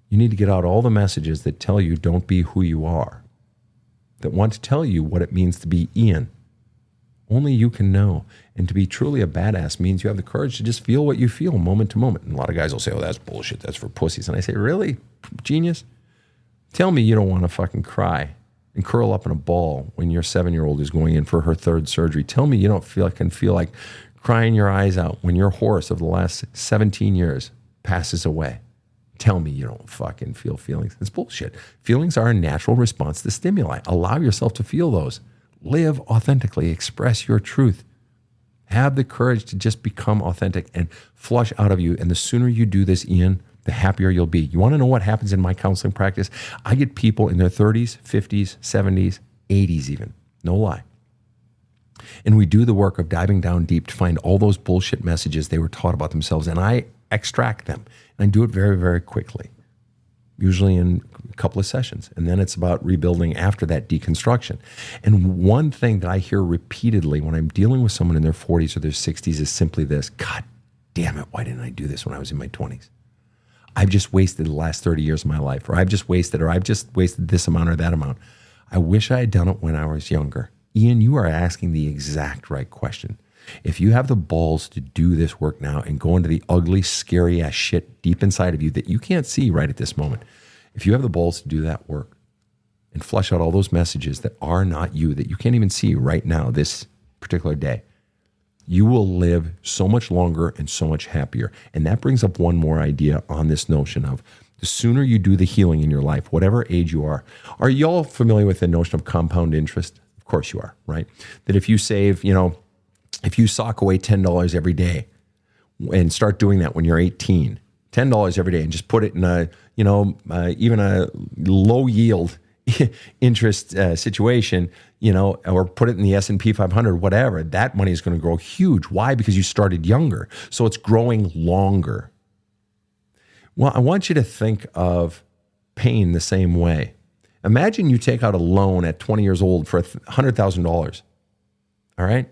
you need to get out all the messages that tell you don't be who you are, that want to tell you what it means to be Ian. Only you can know. And to be truly a badass means you have the courage to just feel what you feel moment to moment. And a lot of guys will say, oh, that's bullshit. That's for pussies. And I say, really? Genius? Tell me you don't want to fucking cry and curl up in a ball when your 7-year-old is going in for her 3rd surgery. Tell me you don't feel like crying your eyes out when your horse of the last 17 years passes away. Tell me you don't fucking feel feelings. It's bullshit. Feelings are a natural response to stimuli. Allow yourself to feel those. Live authentically. Express your truth. Have the courage to just become authentic and flush out of you. And the sooner you do this, Ian, the happier you'll be. You want to know what happens in my counseling practice? I get people in their 30s, 50s, 70s, 80s even. No lie. And we do the work of diving down deep to find all those bullshit messages they were taught about themselves. And I extract them. And I do it very, very quickly, usually in a couple of sessions. And then it's about rebuilding after that deconstruction. And one thing that I hear repeatedly when I'm dealing with someone in their 40s or their 60s is simply this: God damn it, why didn't I do this when I was in my 20s? I've just wasted the last 30 years of my life, or I've just wasted this amount or that amount. I wish I had done it when I was younger. Ian, you are asking the exact right question. If you have the balls to do this work now and go into the ugly, scary ass shit deep inside of you that you can't see right at this moment, if you have the balls to do that work and flush out all those messages that are not you, that you can't even see right now, this particular day, you will live so much longer and so much happier. And that brings up one more idea on this notion of the sooner you do the healing in your life, whatever age you are. Are you all familiar with the notion of compound interest? Of course you are, right? That if you save, if you sock away $10 every day and start doing that when you're 18, $10 every day, and just put it in a, even a low yield interest situation, or put it in the S&P 500, whatever, that money is going to grow huge. Why? Because you started younger. So it's growing longer. Well, I want you to think of pain the same way. Imagine you take out a loan at 20 years old for $100,000. All right.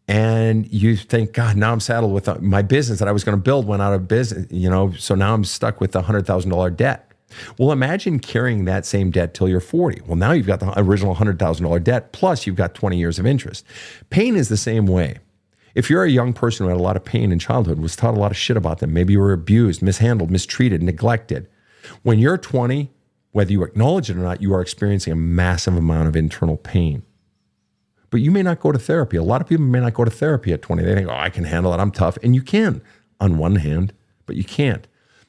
And you think, God, now I'm saddled with my business that I was going to build went out of business, so now I'm stuck with the $100,000 debt. Well, imagine carrying that same debt till you're 40. Well, now you've got the original $100,000 debt, plus you've got 20 years of interest. Pain is the same way. If you're a young person who had a lot of pain in childhood, was taught a lot of shit about them, maybe you were abused, mishandled, mistreated, neglected. When you're 20, whether you acknowledge it or not, you are experiencing a massive amount of internal pain. But you may not go to therapy. A lot of people may not go to therapy at 20. They think, oh, I can handle it. I'm tough. And you can, on one hand. but you can't.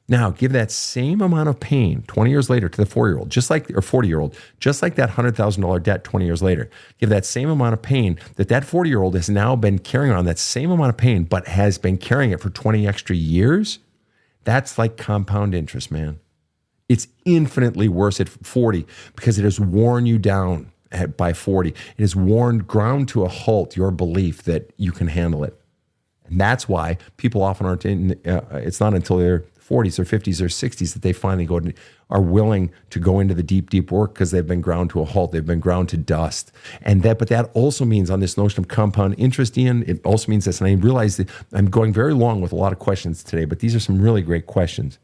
Now, give that same amount of pain 20 years later to the 4-year-old, just like, or 40-year-old, just like that $100,000 debt 20 years later. Give that same amount of pain that 40-year-old has now been carrying on, that same amount of pain, but has been carrying it for 20 extra years. That's like compound interest, man. It's infinitely worse at 40 because it has worn you down by 40. It has ground to a halt your belief that you can handle it. And that's why people often aren't in, it's not until they're 40s or 50s or 60s that they finally are willing to go into the deep, deep work because they've been ground to a halt. They've been ground to dust. But that also means on this notion of compound interest, Ian, it also means this. And I realize that I'm going very long with a lot of questions today, but these are some really great questions.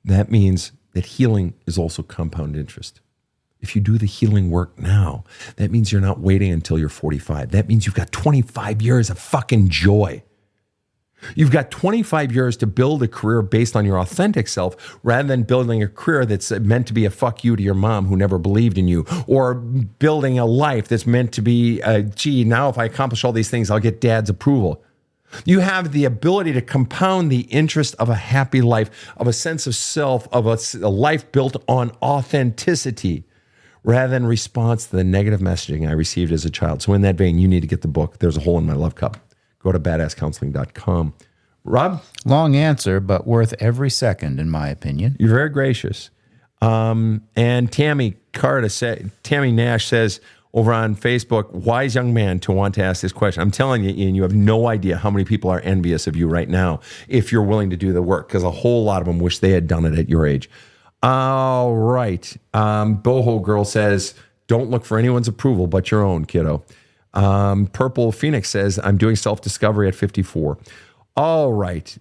That means that healing is also compound interest. If you do the healing work now, that means you're not waiting until you're 45. That means you've got 25 years of fucking joy. You've got 25 years to build a career based on your authentic self rather than building a career that's meant to be a fuck you to your mom who never believed in you, or building a life that's meant to be, gee, now if I accomplish all these things, I'll get dad's approval. You have the ability to compound the interest of a happy life, of a sense of self, of a life built on authenticity rather than response to the negative messaging I received as a child. So in that vein, you need to get the book, There's a Hole in My Love Cup. Go to badasscounseling.com. Rob? Long answer, but worth every second, in my opinion. You're very gracious. And Tammy Nash says over on Facebook, wise young man to want to ask this question. I'm telling you, Ian, you have no idea how many people are envious of you right now if you're willing to do the work, because a whole lot of them wish they had done it at your age. All right. Boho Girl says, don't look for anyone's approval but your own, kiddo. Purple Phoenix says, I'm doing self-discovery at 54. All right.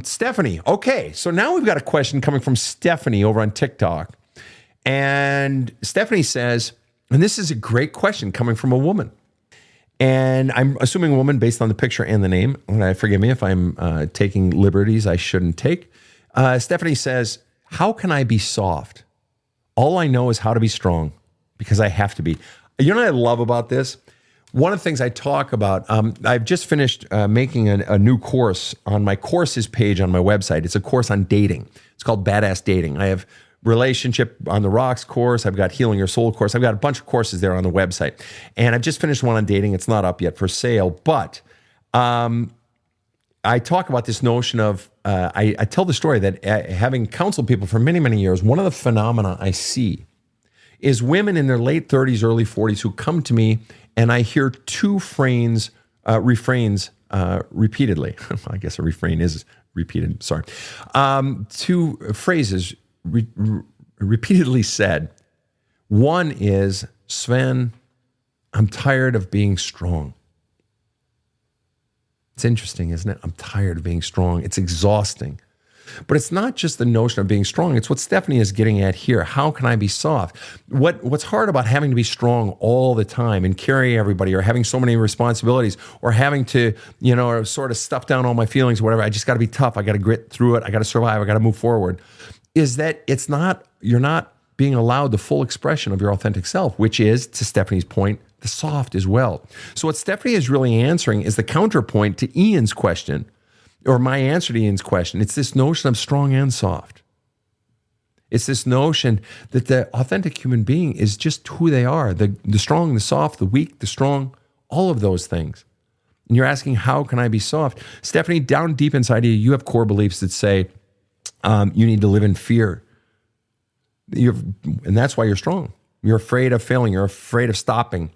Stephanie. Okay. So now we've got a question coming from Stephanie over on TikTok. And Stephanie says, and this is a great question coming from a woman. And I'm assuming a woman based on the picture and the name. Forgive me if I'm taking liberties I shouldn't take. Stephanie says, how can I be soft? All I know is how to be strong because I have to be. You know what I love about this? One of the things I talk about, I've just finished making a new course on my courses page on my website. It's a course on dating. It's called Badass Dating. I have Relationship on the Rocks course. I've got Healing Your Soul course. I've got a bunch of courses there on the website. And I've just finished one on dating. It's not up yet for sale. But I talk about this notion of, I tell the story that having counseled people for many, many years, one of the phenomena I see is women in their late 30s, early 40s who come to me and I hear two refrains repeatedly. I guess a refrain is repeated, sorry. Two phrases repeatedly said. One is, Sven, I'm tired of being strong. It's interesting, isn't it? I'm tired of being strong. It's exhausting. But it's not just the notion of being strong. It's what Stephanie is getting at here. How can I be soft? What's hard about having to be strong all the time and carry everybody, or having so many responsibilities, or having to, or sort of stuff down all my feelings or whatever. I just got to be tough. I got to grit through it. I got to survive. I got to move forward. Is that you're not being allowed the full expression of your authentic self, which is, to Stephanie's point, the soft as well. So what Stephanie is really answering is the counterpoint to Ian's question, or my answer to Ian's question. It's this notion of strong and soft. It's this notion that the authentic human being is just who they are, the strong, the soft, the weak, the strong, all of those things. And you're asking, how can I be soft? Stephanie, down deep inside you have core beliefs that say you need to live in fear. And that's why you're strong. You're afraid of failing. You're afraid of stopping.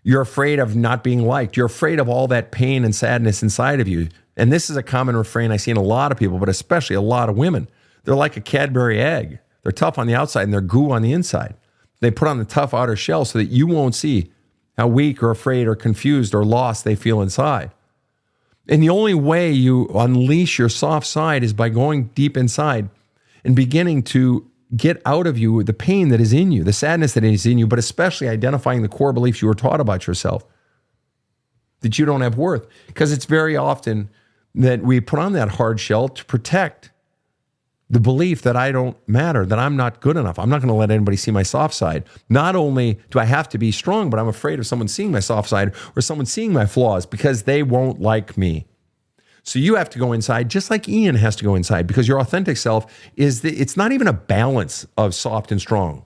You're afraid of not being liked. You're afraid of all that pain and sadness inside of you. And this is a common refrain I see in a lot of people, but especially a lot of women. They're like a Cadbury egg. They're tough on the outside and they're goo on the inside. They put on the tough outer shell so that you won't see how weak or afraid or confused or lost they feel inside. And the only way you unleash your soft side is by going deep inside and beginning to get out of you the pain that is in you, the sadness that is in you, but especially identifying the core beliefs you were taught about yourself, that you don't have worth. Because it's very often that we put on that hard shell to protect the belief that I don't matter, that I'm not good enough. I'm not going to let anybody see my soft side. Not only do I have to be strong, but I'm afraid of someone seeing my soft side or someone seeing my flaws because they won't like me. So you have to go inside just like Ian has to go inside, because your authentic self it's not even a balance of soft and strong.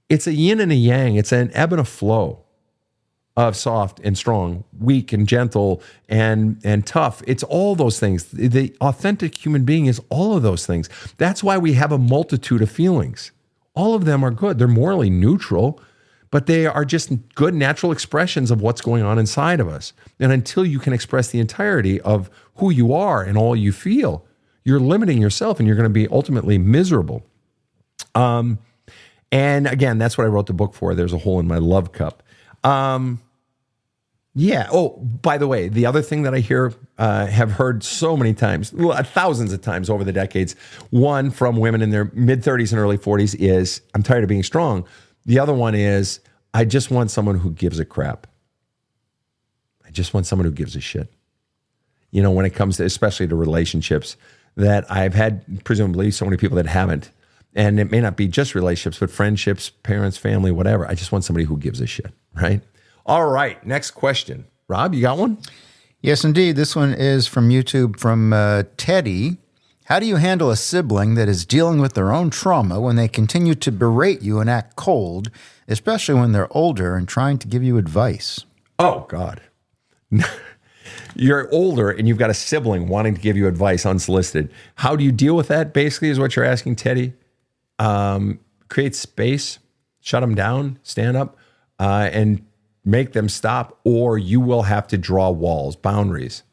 It's a yin and a yang. It's an ebb and a flow of soft and strong, weak and gentle and tough. It's all those things. The authentic human being is all of those things. That's why we have a multitude of feelings. All of them are good. They're morally neutral, but they are just good natural expressions of what's going on inside of us. And until you can express the entirety of who you are and all you feel, you're limiting yourself and you're going to be ultimately miserable. And again, that's what I wrote the book for. There's a hole in my love cup. Yeah. Oh, by the way, the other thing that I have heard so many times, thousands of times over the decades, one from women in their mid-30s and early 40s is, I'm tired of being strong. The other one is, I just want someone who gives a crap. I just want someone who gives a shit. You know, when it comes to, especially to relationships, that I've had presumably so many people that haven't. And it may not be just relationships, but friendships, parents, family, whatever. I just want somebody who gives a shit, right? All right, next question. Rob, you got one? Yes, indeed. This one is from YouTube from Teddy. How do you handle a sibling that is dealing with their own trauma when they continue to berate you and act cold, especially when they're older and trying to give you advice? Oh, God. You're older and you've got a sibling wanting to give you advice unsolicited. How do you deal with that, basically, is what you're asking, Teddy? Create space, shut them down, stand up, and make them stop, or you will have to draw walls, boundaries,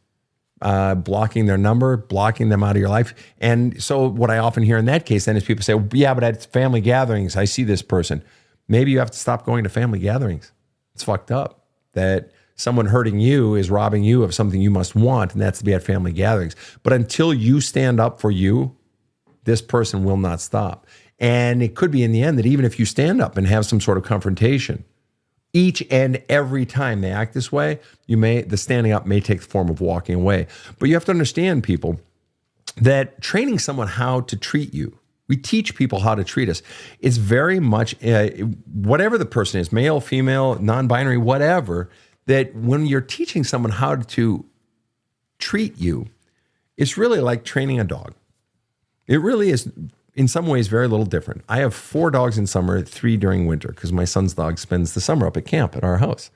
blocking their number, blocking them out of your life. And so what I often hear in that case then is people say, well, yeah, but at family gatherings, I see this person. Maybe you have to stop going to family gatherings. It's fucked up that someone hurting you is robbing you of something you must want, and that's to be at family gatherings. But until you stand up for you, this person will not stop. And it could be in the end that even if you stand up and have some sort of confrontation, each and every time they act this way, the standing up may take the form of walking away. But you have to understand, people, that training someone how to treat you, we teach people how to treat us. It's very much, whatever the person is, male, female, non-binary, whatever, that when you're teaching someone how to treat you, it's really like training a dog. It really is, in some ways, very little different. I have 4 dogs in summer, 3 during winter, because my son's dog spends the summer up at camp at our house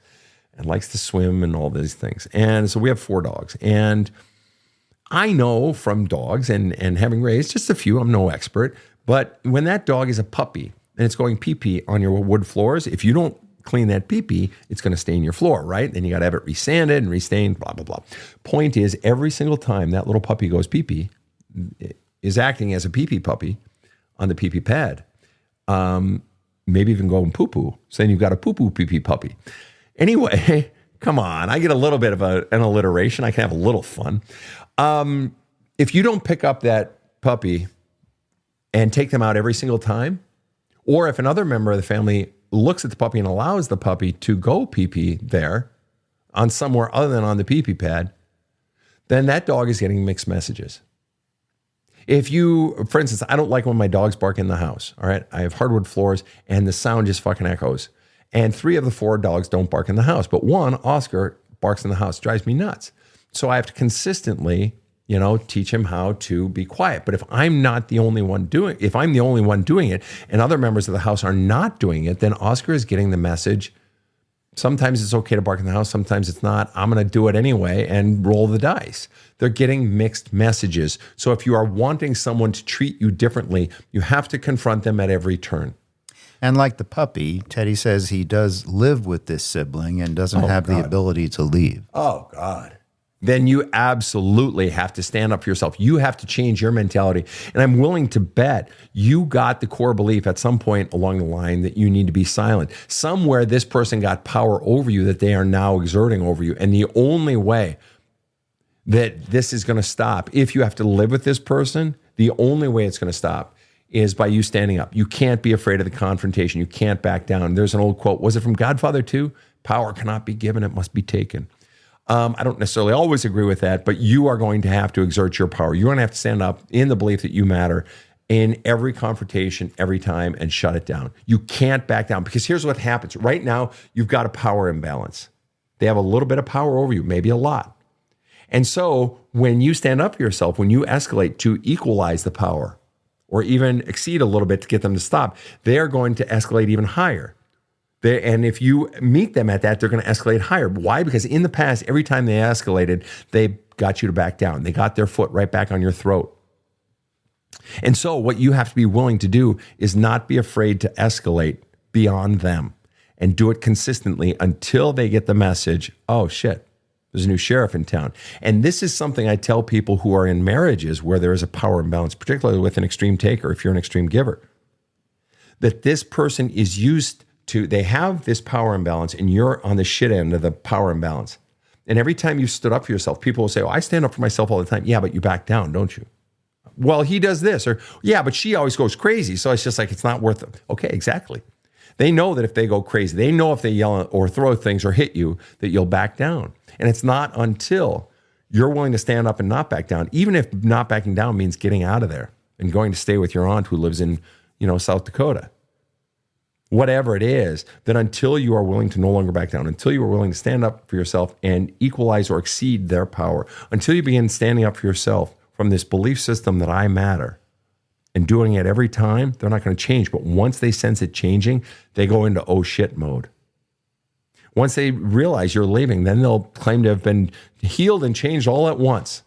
and likes to swim and all these things. And so we have 4 dogs. And I know from dogs and having raised just a few, I'm no expert, but when that dog is a puppy and it's going pee-pee on your wood floors, if you don't clean that pee-pee, it's going to stain your floor, right? Then you got to have it resanded and restained, blah, blah, blah. Point is, every single time that little puppy goes pee-pee, is acting as a pee-pee puppy on the pee-pee pad. Maybe even going poo-poo, saying you've got a poo-poo pee-pee puppy. Anyway, come on, I get a little bit of an alliteration. I can have a little fun. If you don't pick up that puppy and take them out every single time, or if another member of the family looks at the puppy and allows the puppy to go pee-pee there on somewhere other than on the pee-pee pad, then that dog is getting mixed messages. If you, for instance, I don't like when my dogs bark in the house, all right? I have hardwood floors and the sound just fucking echoes. And 3 of the 4 dogs don't bark in the house, but one, Oscar, barks in the house, drives me nuts. So I have to consistently, teach him how to be quiet. But if I'm the only one doing it and other members of the house are not doing it, then Oscar is getting the message. Sometimes it's okay to bark in the house. Sometimes it's not. I'm going to do it anyway and roll the dice. They're getting mixed messages. So if you are wanting someone to treat you differently, you have to confront them at every turn. And like the puppy, Teddy says he does live with this sibling and doesn't have the ability to leave. Oh, God. Then you absolutely have to stand up for yourself. You have to change your mentality. And I'm willing to bet you got the core belief at some point along the line that you need to be silent. Somewhere this person got power over you that they are now exerting over you. And the only way that this is going to stop, if you have to live with this person, the only way it's going to stop is by you standing up. You can't be afraid of the confrontation. You can't back down. There's an old quote. Was it from Godfather 2? Power cannot be given, it must be taken. I don't necessarily always agree with that, but you are going to have to exert your power. You're going to have to stand up in the belief that you matter in every confrontation, every time, and shut it down. You can't back down, because here's what happens. Right now, you've got a power imbalance. They have a little bit of power over you, maybe a lot. And so when you stand up for yourself, when you escalate to equalize the power or even exceed a little bit to get them to stop, they are going to escalate even higher. And if you meet them at that, they're going to escalate higher. Why? Because in the past, every time they escalated, they got you to back down. They got their foot right back on your throat. And so what you have to be willing to do is not be afraid to escalate beyond them and do it consistently until they get the message, oh shit, there's a new sheriff in town. And this is something I tell people who are in marriages where there is a power imbalance, particularly with an extreme taker, if you're an extreme giver, that this person is used to, they have this power imbalance and you're on the shit end of the power imbalance. And every time you stood up for yourself, people will say, oh, I stand up for myself all the time. Yeah, but you back down, don't you? Well, he does this. Or, yeah, but she always goes crazy. So it's just like, it's not worth it. Okay, exactly. They know that if they go crazy, they know if they yell or throw things or hit you, that you'll back down. And it's not until you're willing to stand up and not back down, even if not backing down means getting out of there and going to stay with your aunt who lives in, South Dakota. Whatever it is, that until you are willing to no longer back down, until you are willing to stand up for yourself and equalize or exceed their power, until you begin standing up for yourself from this belief system that I matter and doing it every time, they're not going to change. But once they sense it changing, they go into oh shit mode. Once they realize you're leaving, then they'll claim to have been healed and changed all at once.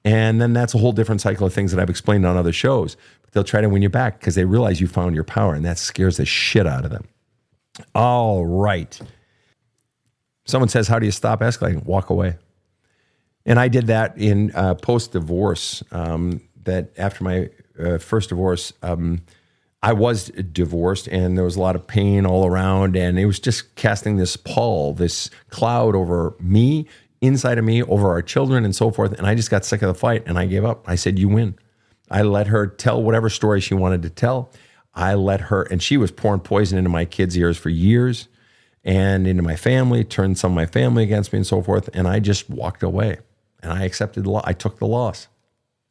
And then that's a whole different cycle of things that I've explained on other shows. But they'll try to win you back because they realize you found your power, and that scares the shit out of them. All right. Someone says, how do you stop escalating? Walk away. And I did that in post-divorce, that after my first divorce, I was divorced and there was a lot of pain all around, and it was just casting this pall, this cloud over me, inside of me, over our children and so forth. And I just got sick of the fight and I gave up. I said, you win. I let her tell whatever story she wanted to tell. I let her, and she was pouring poison into my kids' ears for years and into my family, turned some of my family against me and so forth. And I just walked away and I accepted the loss. I took the loss.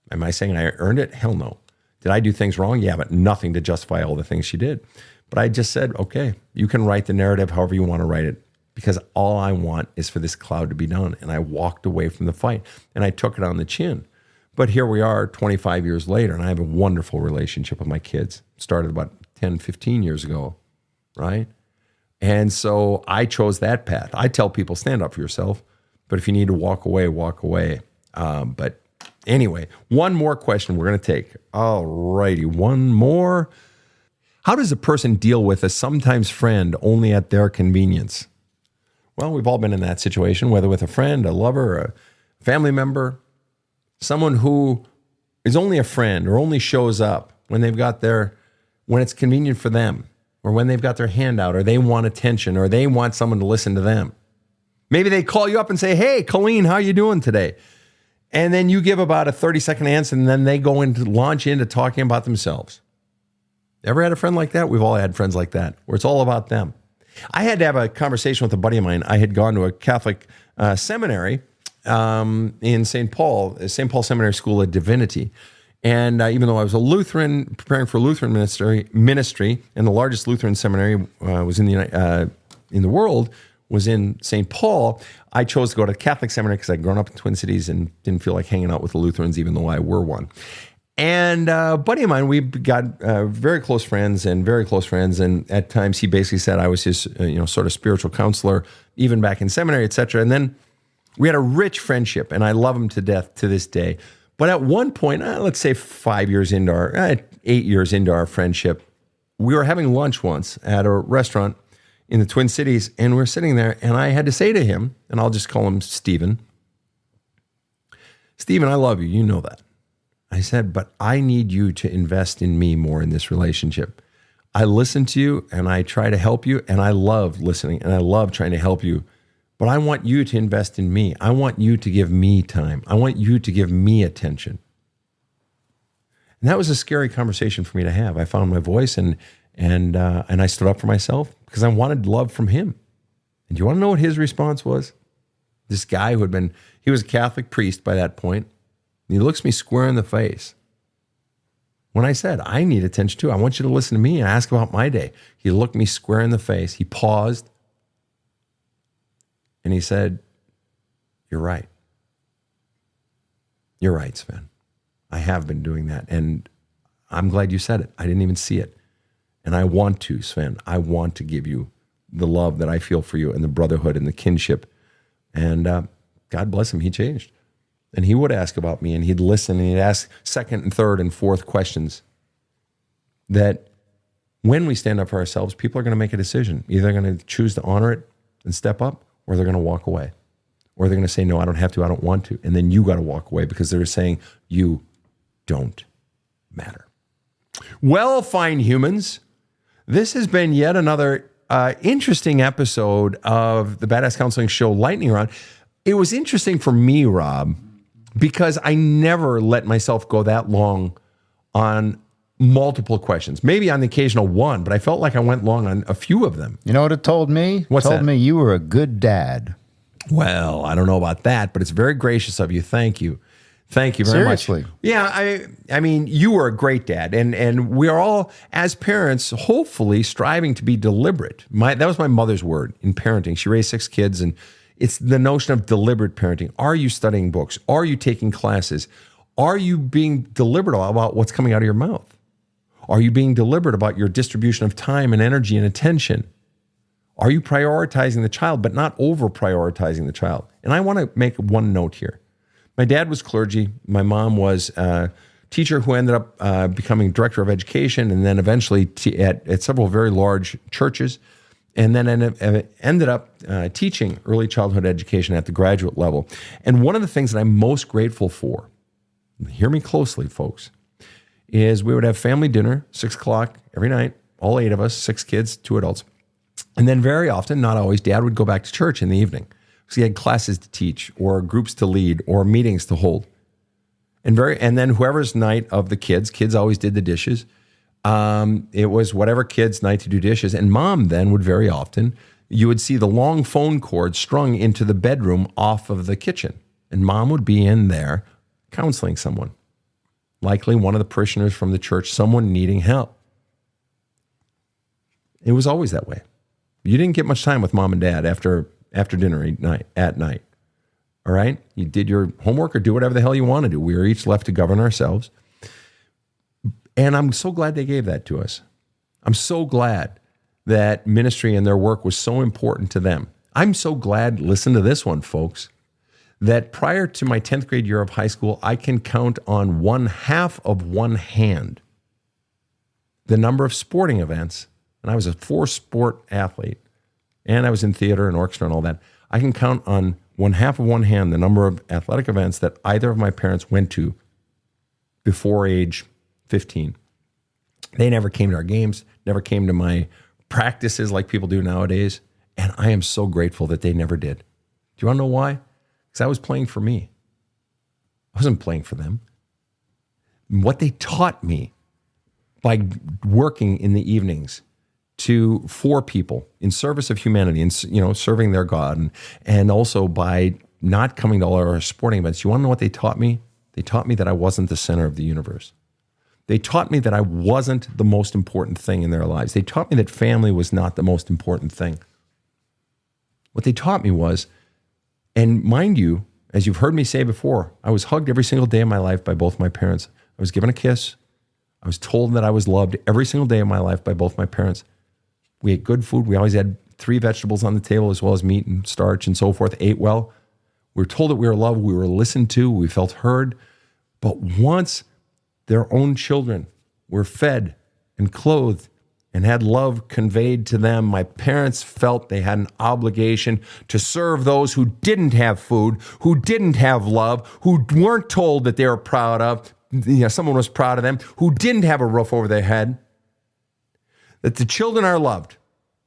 Am I saying I earned it? Hell no. Did I do things wrong? Yeah, but nothing to justify all the things she did. But I just said, okay, you can write the narrative however you want to write it, because all I want is for this cloud to be done. And I walked away from the fight and I took it on the chin. But here we are 25 years later, and I have a wonderful relationship with my kids. Started about 10, 15 years ago, right? And so I chose that path. I tell people, stand up for yourself, but if you need to walk away, walk away. But anyway, one more question we're going to take. All righty, one more. How does a person deal with a sometimes friend only at their convenience? Well, we've all been in that situation, whether with a friend, a lover, a family member, someone who is only a friend or only shows up when when it's convenient for them, or when they've got their hand out, or they want attention, or they want someone to listen to them. Maybe they call you up and say, hey, Colleen, how you doing today? And then you give about a 30-second answer, and then they go into launch into talking about themselves. Ever had a friend like that? We've all had friends like that, where it's all about them. I had to have a conversation with a buddy of mine. I had gone to a Catholic seminary in St. Paul Seminary School of Divinity. And even though I was a Lutheran, preparing for Lutheran ministry, and the largest Lutheran seminary was in the world, was in St. Paul, I chose to go to Catholic seminary because I'd grown up in Twin Cities and didn't feel like hanging out with the Lutherans, even though I were one. And a buddy of mine, we got very close friends. And at times he basically said I was his, sort of spiritual counselor, even back in seminary, et cetera. And then we had a rich friendship, and I love him to death to this day. But at one point, let's say 8 years into our friendship, we were having lunch once at a restaurant in the Twin Cities, and we're sitting there, and I had to say to him, and I'll just call him Stephen, I love you. You know that. I said, but I need you to invest in me more in this relationship. I listen to you, and I try to help you, and I love listening, and I love trying to help you. But I want you to invest in me. I want you to give me time. I want you to give me attention. And that was a scary conversation for me to have. I found my voice and I stood up for myself because I wanted love from him. And do you want to know what his response was? This guy he was a Catholic priest by that point. And he looks me square in the face. When I said, I need attention too. I want you to listen to me and ask about my day. He looked me square in the face. He paused. And he said, you're right. You're right, Sven. I have been doing that. And I'm glad you said it. I didn't even see it. And I want to, Sven. I want to give you the love that I feel for you and the brotherhood and the kinship. And God bless him, he changed. And he would ask about me, and he'd listen, and he'd ask second and third and fourth questions that when we stand up for ourselves, people are going to make a decision. Either they're going to choose to honor it and step up, or they're going to walk away. Or they're going to say, no, I don't have to, I don't want to. And then you got to walk away because they're saying you don't matter. Well, fine humans, this has been yet another interesting episode of the Badass Counseling Show Lightning Round. It was interesting for me, Rob, because I never let myself go that long on multiple questions. Maybe on the occasional one, but I felt like I went long on a few of them. You know what it told me? What's it told that? me you were a good dad. Well, I don't know about that, but it's very gracious of you. Thank you. Thank you very Seriously. much. Yeah, I mean, you were a great dad, and we are all, as parents, hopefully striving to be deliberate. That was my mother's word in parenting. She raised 6 kids, and it's the notion of deliberate parenting. Are you studying books? Are you taking classes? Are you being deliberate about what's coming out of your mouth? Are you being deliberate about your distribution of time and energy and attention? Are you prioritizing the child, but not over-prioritizing the child? And I want to make one note here. My dad was clergy. My mom was a teacher who ended up becoming director of education and then eventually at several very large churches, and then ended up teaching early childhood education at the graduate level. And one of the things that I'm most grateful for, hear me closely, folks, is we would have family dinner, 6 o'clock every night, all 8 of us, 6 kids, 2 adults. And then very often, not always, Dad would go back to church in the evening because he had classes to teach or groups to lead or meetings to hold. And then whoever's night of the kids always did the dishes. It was whatever kid's night to do dishes. And Mom then would very often, you would see the long phone cord strung into the bedroom off of the kitchen. And Mom would be in there counseling someone, likely one of the parishioners from the church, someone needing help. It was always that way. You didn't get much time with Mom and Dad after dinner at night. All right? You did your homework or do whatever the hell you want to do. We were each left to govern ourselves. And I'm so glad they gave that to us. I'm so glad that ministry and their work was so important to them. I'm so glad, listen to this one, folks, that prior to my 10th grade year of high school, I can count on 1/2 of one hand the number of sporting events. And I was a 4-sport athlete, and I was in theater and orchestra and all that. I can count on 1/2 of one hand the number of athletic events that either of my parents went to before age 15. They never came to our games, never came to my practices like people do nowadays. And I am so grateful that they never did. Do you want to know why? Because I was playing for me. I wasn't playing for them. What they taught me by working in the evenings for people in service of humanity and, serving their God, and also by not coming to all our sporting events. You want to know what they taught me? They taught me that I wasn't the center of the universe. They taught me that I wasn't the most important thing in their lives. They taught me that family was not the most important thing. What they taught me was, and mind you, as you've heard me say before, I was hugged every single day of my life by both my parents. I was given a kiss. I was told that I was loved every single day of my life by both my parents. We ate good food. We always had 3 vegetables on the table as well as meat and starch and so forth. Ate well. We were told that we were loved. We were listened to. We felt heard. But once their own children were fed and clothed and had love conveyed to them, my parents felt they had an obligation to serve those who didn't have food, who didn't have love, who weren't told that they were proud of, someone was proud of them, who didn't have a roof over their head, that the children are loved.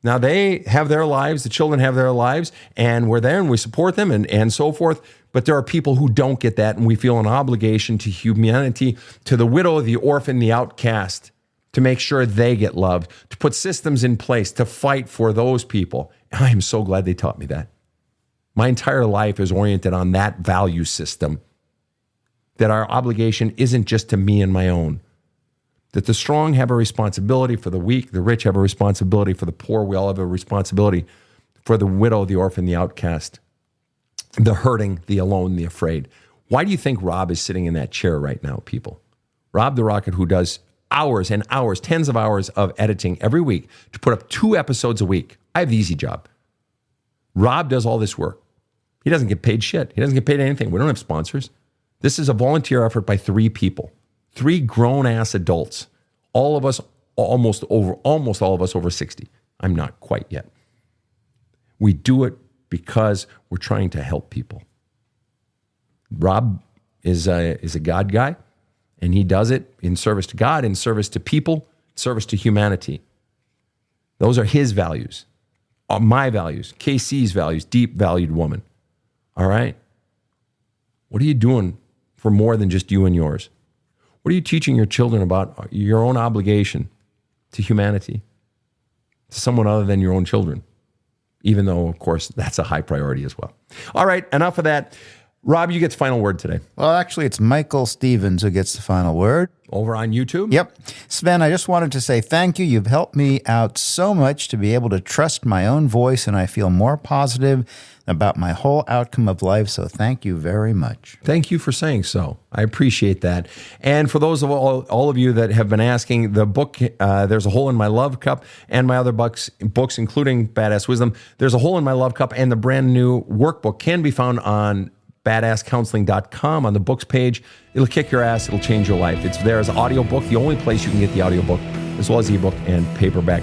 Now they have their lives, the children have their lives, and we're there and we support them and so forth. But there are people who don't get that, and we feel an obligation to humanity, to the widow, the orphan, the outcast, to make sure they get loved, to put systems in place, to fight for those people. And I am so glad they taught me that. My entire life is oriented on that value system, that our obligation isn't just to me and my own, that the strong have a responsibility for the weak, the rich have a responsibility for the poor, we all have a responsibility for the widow, the orphan, the outcast, the hurting, the alone, the afraid. Why do you think Rob is sitting in that chair right now, people? Rob the Rocket, who does hours and hours, tens of hours of editing every week to put up 2 episodes a week. I have the easy job. Rob does all this work. He doesn't get paid shit. He doesn't get paid anything. We don't have sponsors. This is a volunteer effort by 3 people, 3 grown-ass adults. All of us, almost all of us over 60. I'm not quite yet. We do it because we're trying to help people. Rob is a God guy, and he does it in service to God, in service to people, service to humanity. Those are his values, my values, KC's values, deep valued woman. All right? What are you doing for more than just you and yours? What are you teaching your children about your own obligation to humanity, to someone other than your own children? Even though, of course, that's a high priority as well. All right, enough of that. Rob, you get the final word today. Well, actually, it's Michael Stevens who gets the final word. Over on YouTube? Yep. Sven, I just wanted to say thank you. You've helped me out so much to be able to trust my own voice, and I feel more positive about my whole outcome of life, so thank you very much. Thank you for saying so. I appreciate that. And for those of all of you that have been asking, the book, There's a Hole in My Love Cup, and my other books, including Badass Wisdom, There's a Hole in My Love Cup, and the brand new workbook can be found on badasscounseling.com on the books page. It'll kick your ass. It'll change your life. It's there as an audiobook, the only place you can get the audiobook, as well as ebook and paperback.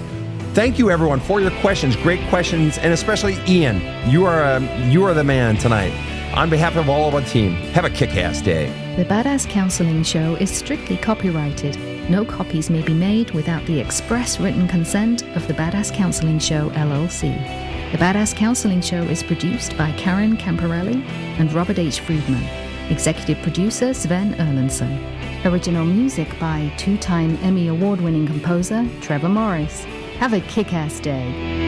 Thank you, everyone, for your questions. Great questions, and especially Ian. You are the man tonight. On behalf of all of our team, have a kick-ass day. The Badass Counseling Show is strictly copyrighted. No copies may be made without the express written consent of the Badass Counseling Show, LLC. The Badass Counseling Show is produced by Karen Camparelli and Robert H. Friedman. Executive producer Sven Erlandson. Original music by 2-time Emmy Award-winning composer Trevor Morris. Have a kick-ass day.